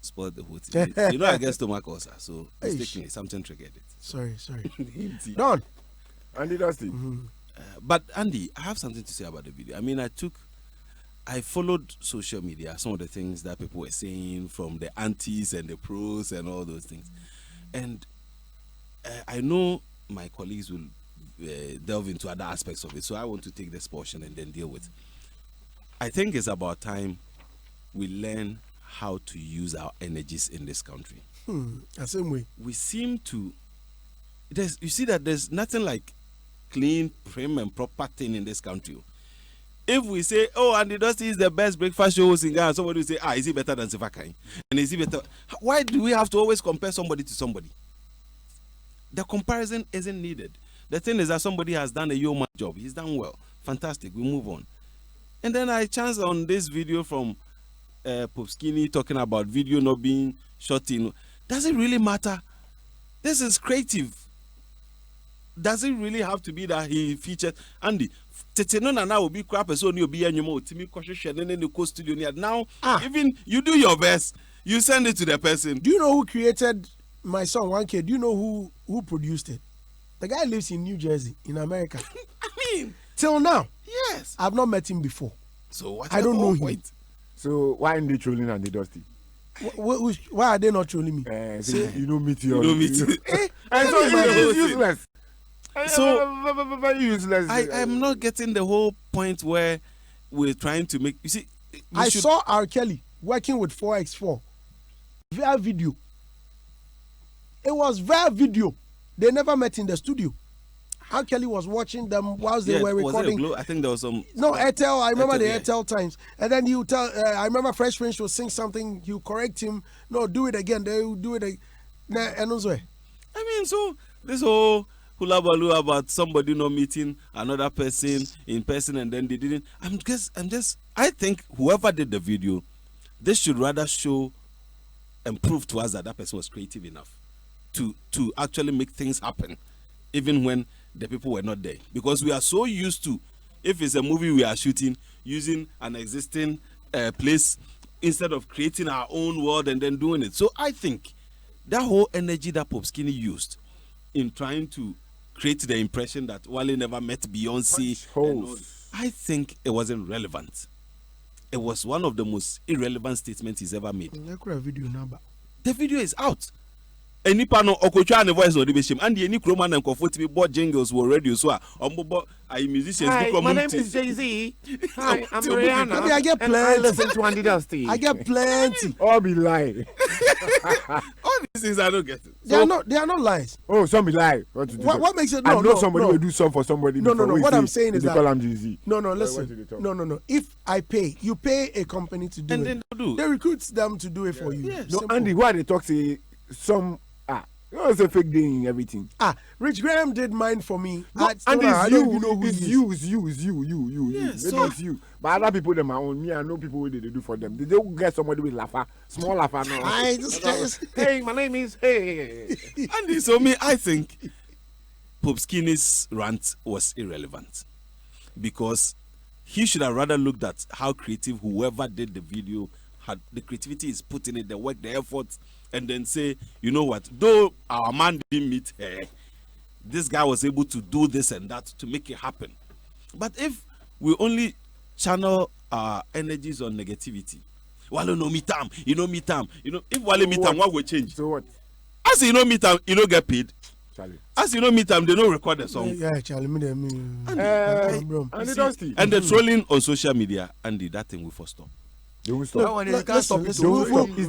spoiled the whole thing. You know, I get stomach ulcer, so mistakenly something triggered it. Sorry. Don. Andy Dusty. But Andy, I have something to say about the video. I mean, I followed social media, some of the things that people were saying from the antis and the pros and all those things. And I know my colleagues will delve into other aspects of it, so I want to take this portion and then deal with. I think it's about time we learn how to use our energies in this country. The same way. We seem to, you see that there's nothing like clean, prim and proper thing in this country. If we say, oh, Andy Dusty is the best breakfast show in Ghana, somebody will say, is he better than Sifakai? And is he better? Why do we have to always compare somebody to somebody? The comparison isn't needed. The thing is that somebody has done a yeoman job. He's done well. Fantastic. We move on. And then I chanced on this video from Pope Skinny talking about video not being shot in. Does it really matter? This is creative. Does it really have to be that he featured Andy? Now will be crap as only be anymore. Timmy studio now. Even you do your best, you send it to the person. Do you know who created my song 1K? Do you know who produced it? The guy lives in New Jersey, in America. I mean, till now, yes, I've not met him before. So what? I don't know him. So why are they trolling Andy Dusty? Why are they not trolling me? You don't meet you. You don't meet you. And so it's useless. So very useless. I'm not getting the whole point where we're trying to make. You see, I saw R. Kelly working with 4x4 via video. It was via video. They never met in the studio. R. Kelly was watching them whilst they were recording. I think there was some. No, Airtel. I remember the yeah. Airtel times. And then you tell. I remember Fresh Prince will sing something. You correct him. No, do it again. They will do it again. And also. I mean, so this whole hula baloo about somebody not meeting another person in person and then they didn't. I think whoever did the video, they should rather show and prove to us that that person was creative enough to actually make things happen, even when the people were not there. Because we are so used to, if it's a movie we are shooting, using an existing place instead of creating our own world and then doing it. So I think that whole energy that Pope Skinny used in trying to create the impression that Wale never met Beyonce, I think it wasn't relevant. It was one of the most irrelevant statements he's ever made. The video is out. Any panel okocha and voice no be shame and any chroma and comfortable board jingles were radio so I musicians. Hi, my name is Jay-Z. Hi, I'm Rihanna. I get plenty. I listen to Andy Dusty. I get plenty. All be lying. All these things I don't get it. They are not lies. Oh, some be lie. What makes it? I know somebody will do something for somebody. No. What I'm saying is that call him Jay-Z. No. Listen. No. If I pay, you pay a company to do and it. Then they do. They recruit them to do it for you. Yes. No, Andy, why they talk say some it's a fake thing in everything. Rich Graham did mine for me. No, and it's you. Yes, Maybe it's you. But other people them are on me. I know people what they do for them. They don't get somebody with laugher, small laugher. No. Hey, my name is Hey. And so I think Pope Skinny's rant was irrelevant because he should have rather looked at how creative whoever did the video had. The creativity is put in it, the work, the effort, and then say, you know what, though our man didn't meet her, this guy was able to do this and that to make it happen. But if we only channel our energies on negativity, Wale no meet time, if Wale meet time, what will change? So what? As you know meet time, you don't get paid. Charlie. As you know meet time, they don't record the song. Yeah, Charlie, and the trolling on social media, Andy, that thing will first stop. They will stop. Listen, it's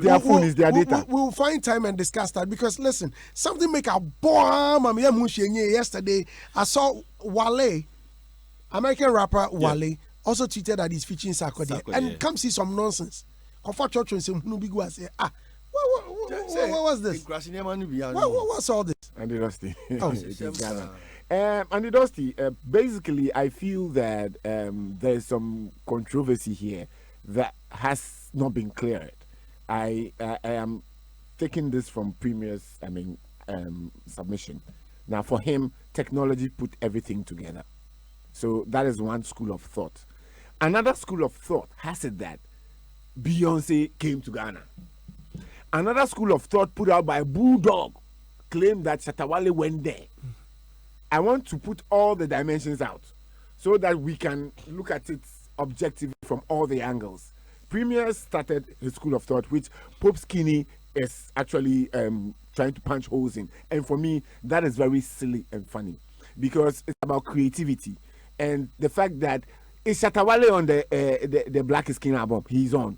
their phone, it's their data. We'll find time and discuss that because listen, something make a bomb. Yesterday, I saw Wale, American rapper Wale, also tweeted that he's featuring Sarkodie. And come see some nonsense. Comfort church and say, say, what's this? What's all this? Andy Dusty. Oh, Andy Dusty, basically, I feel that there's some controversy here that has not been cleared. I am taking this from Premier's submission. Now, for him, technology put everything together. So that is one school of thought. Another school of thought has it that Beyonce came to Ghana. Another school of thought put out by Bulldog claimed that Shatawale went there. I want to put all the dimensions out so that we can look at it objectively from all the angles. Premier started his school of thought, which Pope Skinny is actually trying to punch holes in. And for me, that is very silly and funny because it's about creativity and the fact that is Shatawale on the Black Skin album? He's on.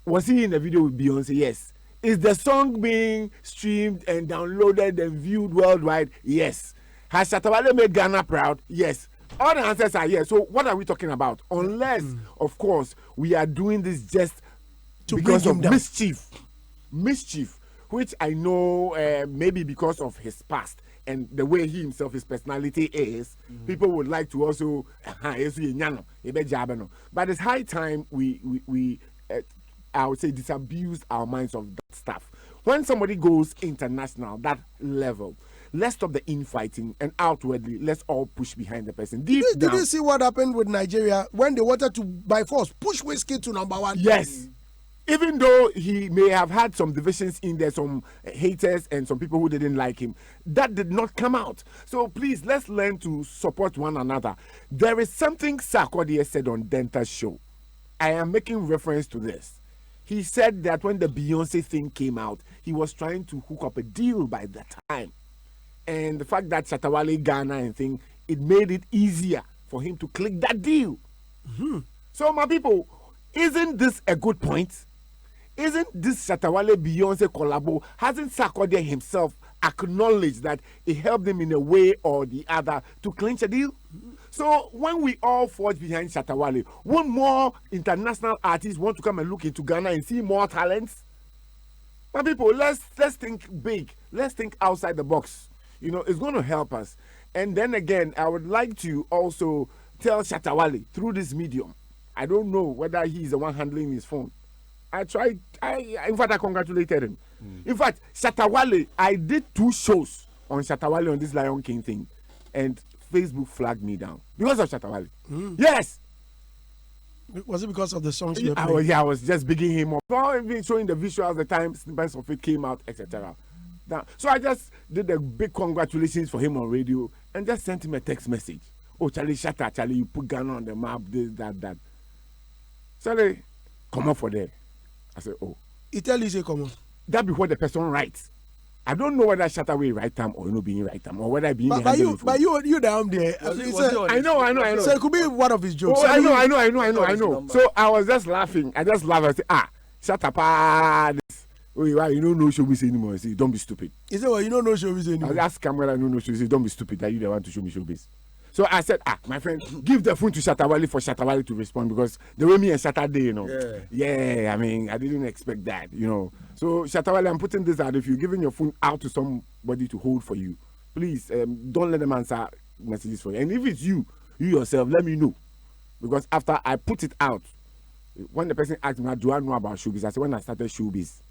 Was he in the video with Beyonce? Yes. Is the song being streamed and downloaded and viewed worldwide? Yes. Has Shatawale made Ghana proud? Yes. All the answers are yes. So what are we talking about? Unless, of course, we are doing this just because of mischief, which I know maybe because of his past and the way he himself, his personality is, people would like to also, but it's high time we I would say disabuse our minds of that stuff. When somebody goes international, that level, let's stop the infighting and outwardly, let's all push behind the person. Did you see what happened with Nigeria when they wanted to, by force, push Whiskey to #1? Yes. Even though he may have had some divisions in there, some haters and some people who didn't like him, that did not come out. So please, let's learn to support one another. There is something Sarkodie said on Denta's show. I am making reference to this. He said that when the Beyonce thing came out, he was trying to hook up a deal by that time. And the fact that Shatawale Ghana and thing, it made it easier for him to click that deal. So my people, isn't this a good point? Isn't this Shatawale Beyonce collabo, hasn't Sarkodie himself acknowledged that it helped him in a way or the other to clinch a deal? So when we all forge behind Shatawale, won't more international artists want to come and look into Ghana and see more talents? My people, let's think big. Let's think outside the box. You know, it's going to help us. And then again, I would like to also tell Shatawale through this medium. I don't know whether he's the one handling his phone. In fact, I congratulated him. In fact, Shatawale, I did 2 shows on Shatawale on this Lion King thing. And Facebook flagged me down because of Shatawale. Yes. Was it because of the songs you were playing? I was just bigging him up. So even showing the visuals, the time snippets of it came out, etc. So I just did a big congratulations for him on radio and just sent him a text message. Oh, Charlie, Shatta, Charlie, you put Ghana on the map, this, that. Charlie, come on for there. I said, oh. He tell you, say, come on. That be what the person writes. I don't know whether Shatta will right time or being right time or whether being but you down there. I know. So it could be one of his jokes. Oh, I know. So I was just laughing. I just laughed. I said, Shatta, you don't know Showbiz anymore. I say, don't be stupid. He said, well, you don't know Showbiz anymore. I asked him whether I don't know Showbiz. He said, don't be stupid. That you don't want to show me Showbiz. So I said, my friend, give the phone to Shatawale for Shatawale to respond because the way me and Saturday, you know. Yeah, I mean, I didn't expect that, you know. So Shatawale, I'm putting this out. If you're giving your phone out to somebody to hold for you, please don't let them answer messages for you. And if it's you yourself, let me know. Because after I put it out, when the person asked me, do I know about Showbiz? I said, when I started Showbiz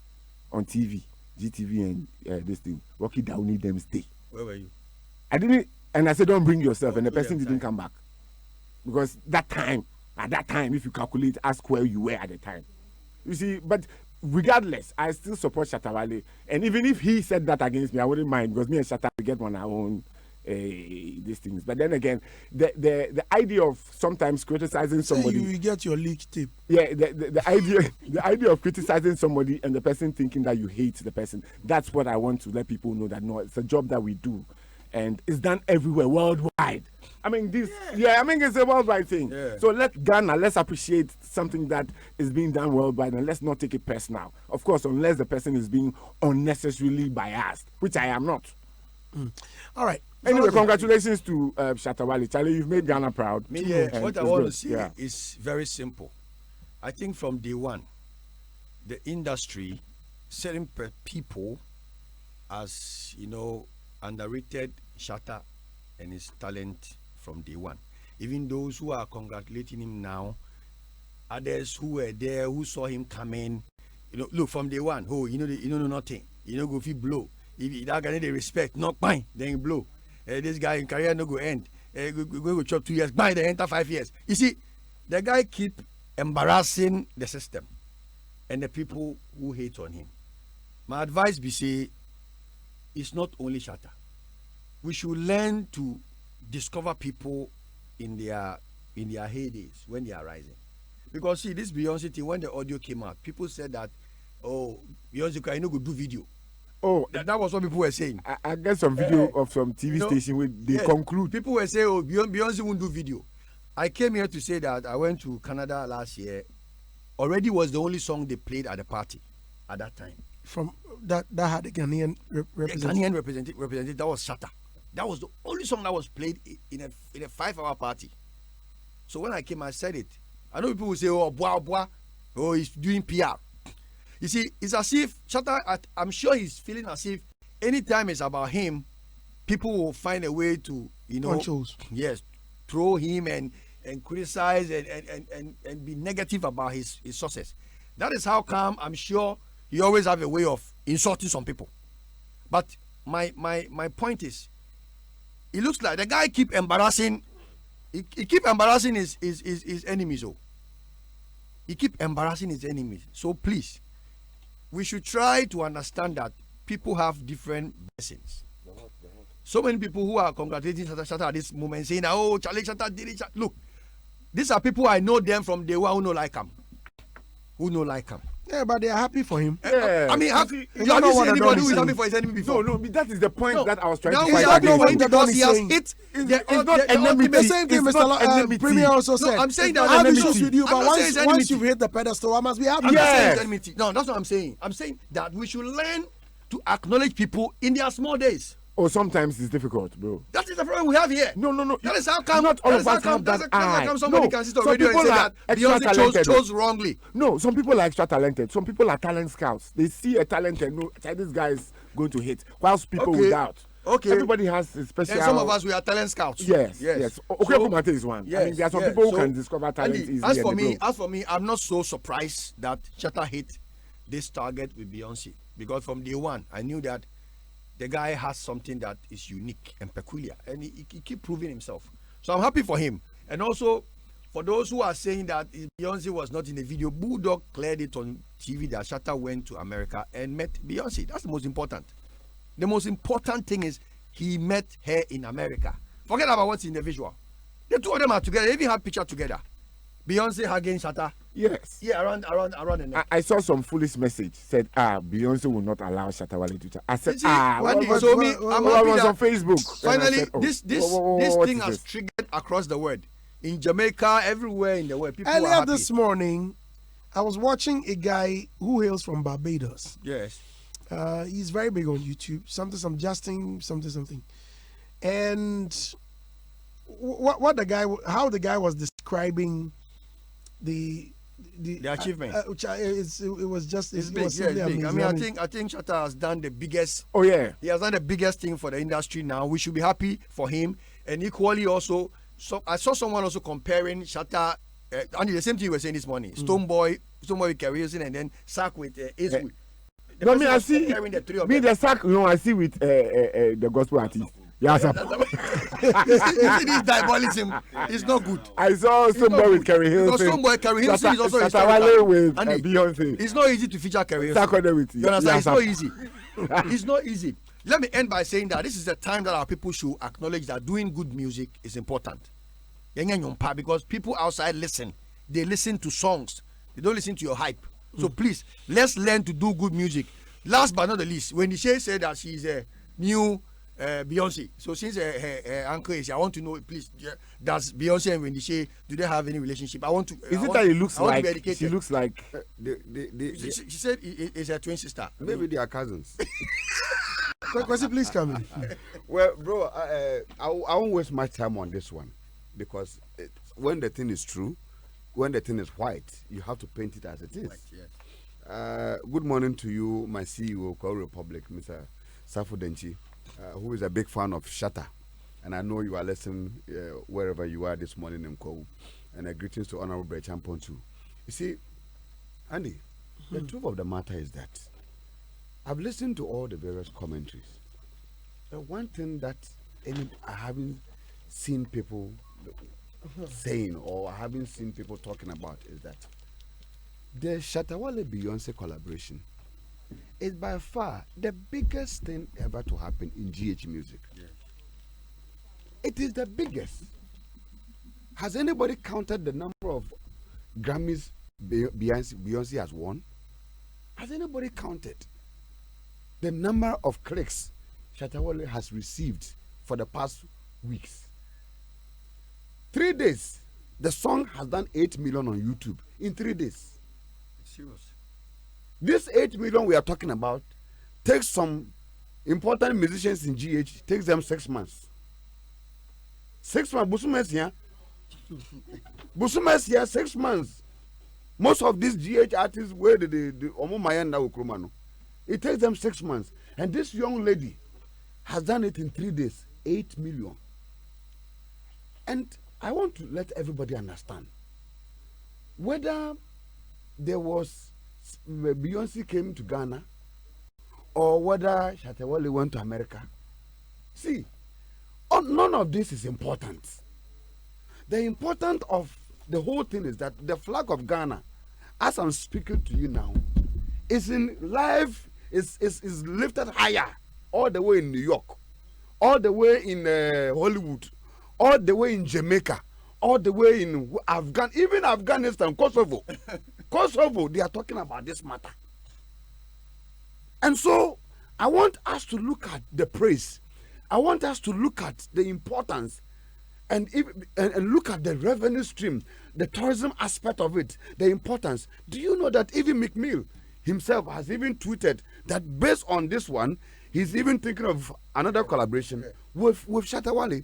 on TV, GTV and this thing, Rocky Downey them stay. Where were you? I didn't. And I said, don't bring yourself. And the person didn't come back. Because at that time, if you calculate, ask where you were at the time. You see, but regardless, I still support Shatawale. And even if he said that against me, I wouldn't mind. Because me and Shatta get on our own these things. But then again, the idea of sometimes criticizing somebody. So you get your leak tip. Yeah, the idea of criticizing somebody and the person thinking that you hate the person. That's what I want to let people know that no, it's a job that we do. And it's done everywhere, worldwide. I mean, it's a worldwide thing. Yeah. So let's appreciate something that is being done worldwide and let's not take it personal. Of course, unless the person is being unnecessarily biased, which I am not. All right. Anyway, congratulations to Shatawale. Charlie, you've made Ghana proud. What I want to say is very simple. I think from day one, the industry, certain people, as you know, underrated Shatta and his talent from day one. Even those who are congratulating him now, others who were there, who saw him coming, look from day one. Oh, you know nothing. Go if he blow. If that guy need the respect, not fine, then he blow. This guy in career no go end. Go chop 2 years, buy the enter 5 years. You see, the guy keep embarrassing the system and the people who hate on him. My advice be say, it's not only Shatta. We should learn to discover people in their heydays when they are rising. Because see, this Beyonce thing, when the audio came out, people said that, oh, Beyonce can go do video. Oh, that was what people were saying. I get some video of some TV station where they conclude. People were saying, oh, Beyonce won't do video. I came here to say that I went to Canada last year. Already was the only song they played at the party at that time. From that had a Ghanaian representative. Ghanaian representative, that was Shatta. That was the only song that was played in a 5-hour party. So when I came, I said it. I know people will say, oh, boah, oh, he's doing PR. You see, it's as if Shatta, I'm sure he's feeling as if anytime it's about him, people will find a way to, Controls. Yes, throw him and criticize and be negative about his success. That is how come I'm sure he always have a way of insulting some people. But my point is, it looks like the guy keep embarrassing. He keep embarrassing his enemies. Oh, he keep embarrassing his enemies. So please, we should try to understand that people have different blessings. So many people who are congratulating Shatta at this moment saying, "Oh, Charlie Shatta did it." Look, these are people I know them from day one who no like him. Yeah, but they are happy for him. Yeah. I mean, have you seen anybody who is happy for his enemy before? No, that is the point that I was trying now to we fight are against. because he has hit. It's not enmity. The same thing Mr. Premier also said. I'm saying I that have enmity. issues with you, I'm but not saying it's once enmity. you've hit the pedestal, I must be happy. I'm not saying Yeah. it's enmity. No, that's what I'm saying. I'm saying that we should learn to acknowledge people in their small days. Oh, sometimes it's difficult, bro. That is the problem we have here. No. That is how come. Not all That of is how us come. have that That's how eye. come somebody No, can sit on some radio and people say are that extra Beyonce talented. chose wrongly. No, some people are extra talented. Some people are talent scouts. They see a talent and know this guy is going to hit, whilst people without. Okay. Everybody has a special. And some of us, we are talent scouts. Yes. Okay, So- Kumate is one. Yes, I mean, there are some yes. people who So, can discover talent Andy, easily. as for me, I'm not so surprised that Shatta hit this target with Beyonce, because from day one, I knew that the guy has something that is unique and peculiar, and he keep proving himself. So I'm happy for him. And also, for those who are saying that Beyonce was not in the video, Bulldog cleared it on TV that Shatta went to America and met Beyonce. That's the most important. The most important thing is he met her in America. Forget about what's in the visual. The two of them are together. They even have picture together. Beyonce hugging Shatta. Yes. Yeah, around the neck. I saw some foolish message said, Beyonce will not allow Shatta Wale to chat. I said, You see, I'm happy was on that Facebook. finally Said, this what thing is has this? triggered across the world. In Jamaica, everywhere in the world, people are Earlier happy. this morning, I was watching a guy who hails from Barbados. Yes. He's very big on YouTube. Some Justin, something. And what the guy, how the guy was describing the achievement. It was just It's it big, was yeah, it's simply big. I amazing. mean, I think Shatta has done the biggest. Oh, yeah. He has done the biggest thing for the industry now. We should be happy for him. And equally also, so I saw someone also comparing Shatta, and the same thing you were saying this morning. Stoneboy with Kerry Hilson, and then Sack with Ace Wood. The No, person me, I was see. comparing the three of Me, them. the sack, I see with the gospel artist. Yeah, sir. You see this diabolism is not good. I saw somebody with Kerry Because Hilson. Stoneboy Kerry Hilson is also Shatta Wale historical. with And Beyonce. It's not easy to feature Kerry Hilson. Sarkodie with You understand? It's yeah, not easy. It's not easy. Let me end by saying that this is the time that our people should acknowledge that doing good music is important. Because people outside listen. They listen to songs. They don't listen to your hype. So please, let's learn to do good music. Last but not the least, when Nisha said that she's a new Beyonce, so since her uncle is here, I want to know, please, does Beyonce and Wendy Shea, do they have any relationship? I want to. Is it that it looks like she looks like? She said it's her twin sister. Maybe they are cousins. Kwesi, please come in. Well, bro, I won't waste my time on this one, because when the thing is true, when the thing is white, you have to paint it as it is. Right, yes. Good morning to you, my CEO, Call Republic, Mr. Safo Denchi, who is a big fan of Shatta. And I know you are listening wherever you are this morning in Kou. And greetings to Honorable Brechampon too. You see, Andy, the truth of the matter is that I've listened to all the various commentaries. The one thing that I haven't seen people saying, or I haven't seen people talking about, is that the Shatta Wale Beyonce collaboration is by far the biggest thing ever to happen in GH music. Yeah. It is the biggest. Has anybody counted the number of Grammys Beyonce has won? Has anybody counted the number of clicks Shatta Wale has received for the past weeks? 3 days, the song has done 8 million on YouTube in 3 days. It's serious. This 8 million we are talking about takes some important musicians in GH, takes them 6 months. 6 months, Busumes here, 6 months. Most of these GH artists, where it takes them 6 months. And this young lady has done it in 3 days, 8 million. And I want to let everybody understand whether there was Beyonce came to Ghana or whether Shatta Wale went to America. See, none of this is important. The importance of the whole thing is that the flag of Ghana, as I'm speaking to you now, is in live, is lifted higher all the way in New York, all the way in Hollywood, all the way in Jamaica, all the way in even Afghanistan, Kosovo. Kosovo, they are talking about this matter. And so I want us to look at the praise. I want us to look at the importance and look at the revenue stream, the tourism aspect of it, the importance. Do you know that even McMill himself has even tweeted that based on this one, he's even thinking of another collaboration with Shatta Wale.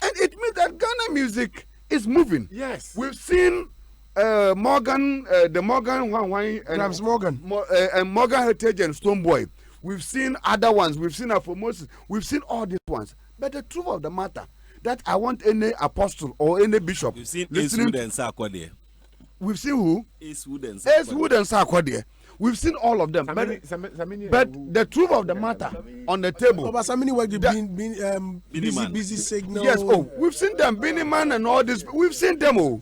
And it means that Ghana music is moving. Yes. We've seen Morgan, the Morgan Grams Morgan. And Morgan Heritage and Stoneboy. We've seen other ones. We've seen Afomosis. We've seen all these ones. But the truth of the matter, that I want any apostle or any bishop. We've seen Acewood and Sarkodie. We've seen who? Acewood and Sarkodie. We've seen all of them. But the truth of the matter on the table. But Samini worked with busy signal. Yes, we've seen them, Beanie Man and all this. We've seen them all.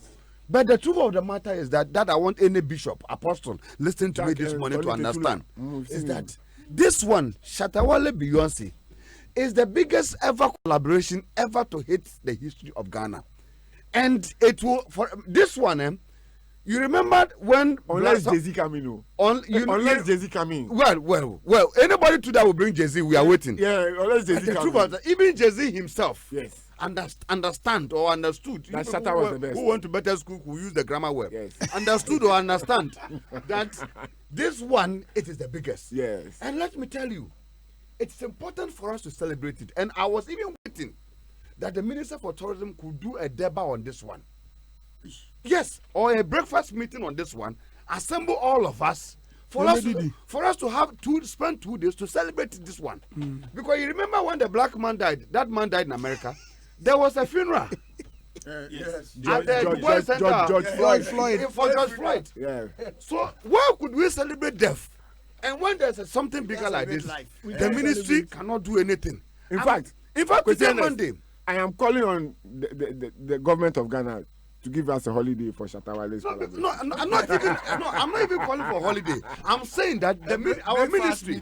But the truth of the matter is that I want any bishop, apostle, listening to me this morning to understand is that this one, Shatta Wale Beyonce, is the biggest ever collaboration ever to hit the history of Ghana. And it will, for this one, you remember when... Unless Jay-Z come in. Unless Jay-Z come in. Well, anybody to that will bring Jay-Z, we are waiting. Yeah, unless Jay-Z come in. Even Jay-Z himself. Yes. Understand or understood that Shatta was the best. Who went to better school who use the grammar well. Yes. Understood or understand that this one, it is the biggest. Yes. And let me tell you, it's important for us to celebrate it. And I was even waiting that the Minister for Tourism could do a deba on this one. Yes, or a breakfast meeting on this one. Assemble all of us for us to have spend 2 days to celebrate this one. Because you remember when the black man died, that man died in America. There was a funeral. Yes. At the George Floyd. For George Floyd. Yeah. So why could we celebrate death? And when there's something bigger like this, the ministry cannot do anything. In fact, today Monday, I am calling on the government of Ghana to give us a holiday for Shatta Wale's No, I'm not even calling for a holiday. I'm saying that our ministry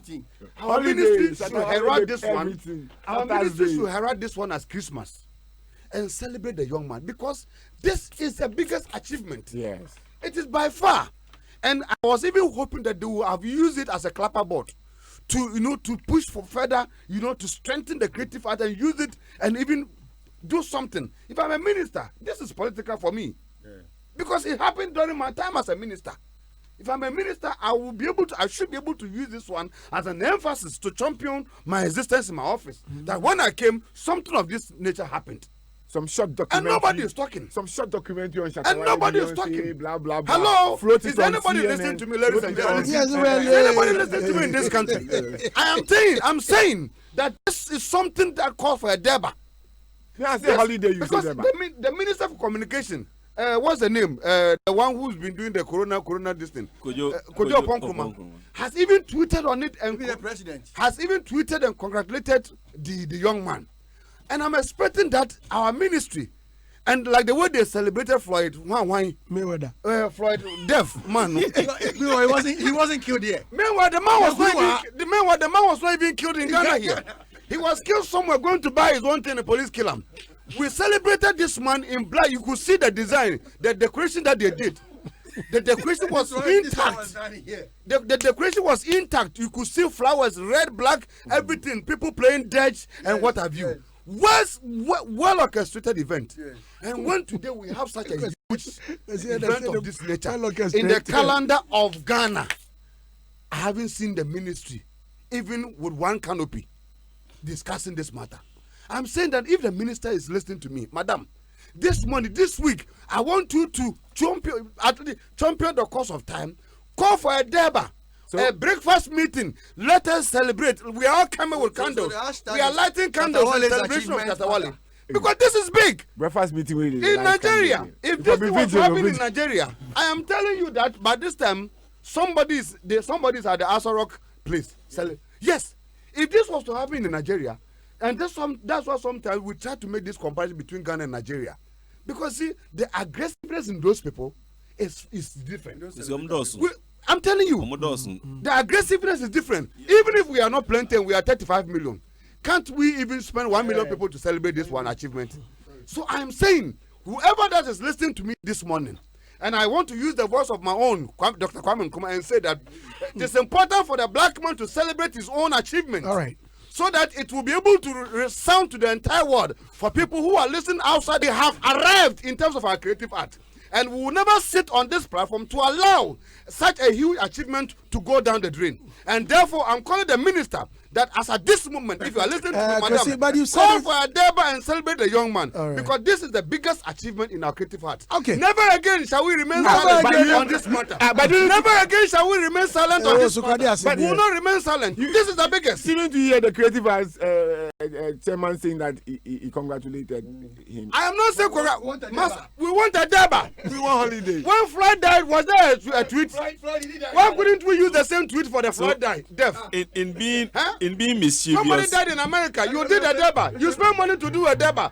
should herald this one. Our ministry should herald this one as Christmas and celebrate the young man, because this is the biggest achievement. Yes, it is by far. And I was even hoping that they would have used it as a clapperboard to push for further, to strengthen the creative art and use it and even do something. If I'm a minister, this is political for me. Yeah. Because it happened during my time as a minister. If I'm a minister, I should be able to use this one as an emphasis to champion my existence in my office. That when I came, something of this nature happened. Some short documentary. And nobody is talking. Some short documentary on Shatta And nobody is talking. Blah, blah, blah. Hello? Is anybody listening to me, ladies and gentlemen? Yes, Is anybody listening to me in this country? I'm saying that this is something that calls for a deba. Yeah, I say holiday, you because say deba. The Minister for Communication, what's the name? The one who's been doing the corona this thing. Kojo Ponkruma has even tweeted on it and the president has even tweeted and congratulated the young man. And I'm expecting that our ministry And like the way they celebrated Floyd, Mayweather. Floyd deaf man. He wasn't killed yet. Meanwhile, the man was not even killed in Ghana here. He was killed somewhere going to buy his own thing. The police kill him. We celebrated this man in black. You could see the design, the decoration that they did. The decoration was intact. The decoration was intact. You could see flowers, red, black, everything. People playing Dutch and what have you. Well orchestrated event. And when today we have such a huge event of this nature in the calendar of Ghana, I haven't seen the ministry, even with one canopy, discussing this matter. I'm saying that if the minister is listening to me, madam, this week, I want you to champion the course of time, call for a deba, a breakfast meeting. Let us celebrate. We are all coming with candles. We are lighting candles in celebration of Katawale. Because this is big. Breakfast meeting in Nigeria. If this was happening in Nigeria, I am telling you that by this time, somebody's at the Asa Rock place. Yes. If this was to happen in Nigeria, and that's why sometimes we try to make this comparison between Ghana and Nigeria. Because see, the aggressiveness in those people is different. I'm telling you, the aggressiveness is different. Even if we are not plenty and we are 35 million, can't we even spend 1 million people to celebrate this one achievement? So I'm saying, whoever that is listening to me this morning, and I want to use the voice of my own, Dr. Kwame Nkrumah, and say that it's important for the black man to celebrate his own achievement. All right. So that it will be able to resound to the entire world. For people who are listening outside, they have arrived in terms of our creative art. And we will never sit on this platform to allow such a huge achievement to go down the drain. And therefore, I'm calling the minister that as at this moment, if you are listening to me, madam, call for a deba and celebrate the young man. Right. Because this is the biggest achievement in our creative art. Okay. Never again shall we remain silent on this matter. Never again shall we remain silent on this matter. But we will not remain silent. This is the biggest. Even to hear the creative arts chairman saying that he congratulated him. I am not saying we want a deba. We want holiday. When Floyd died, was there a tweet? Why couldn't we use the same tweet for the Floyd death? In being mischievous. Somebody died in America. You did a deba. You spend money to do a deba.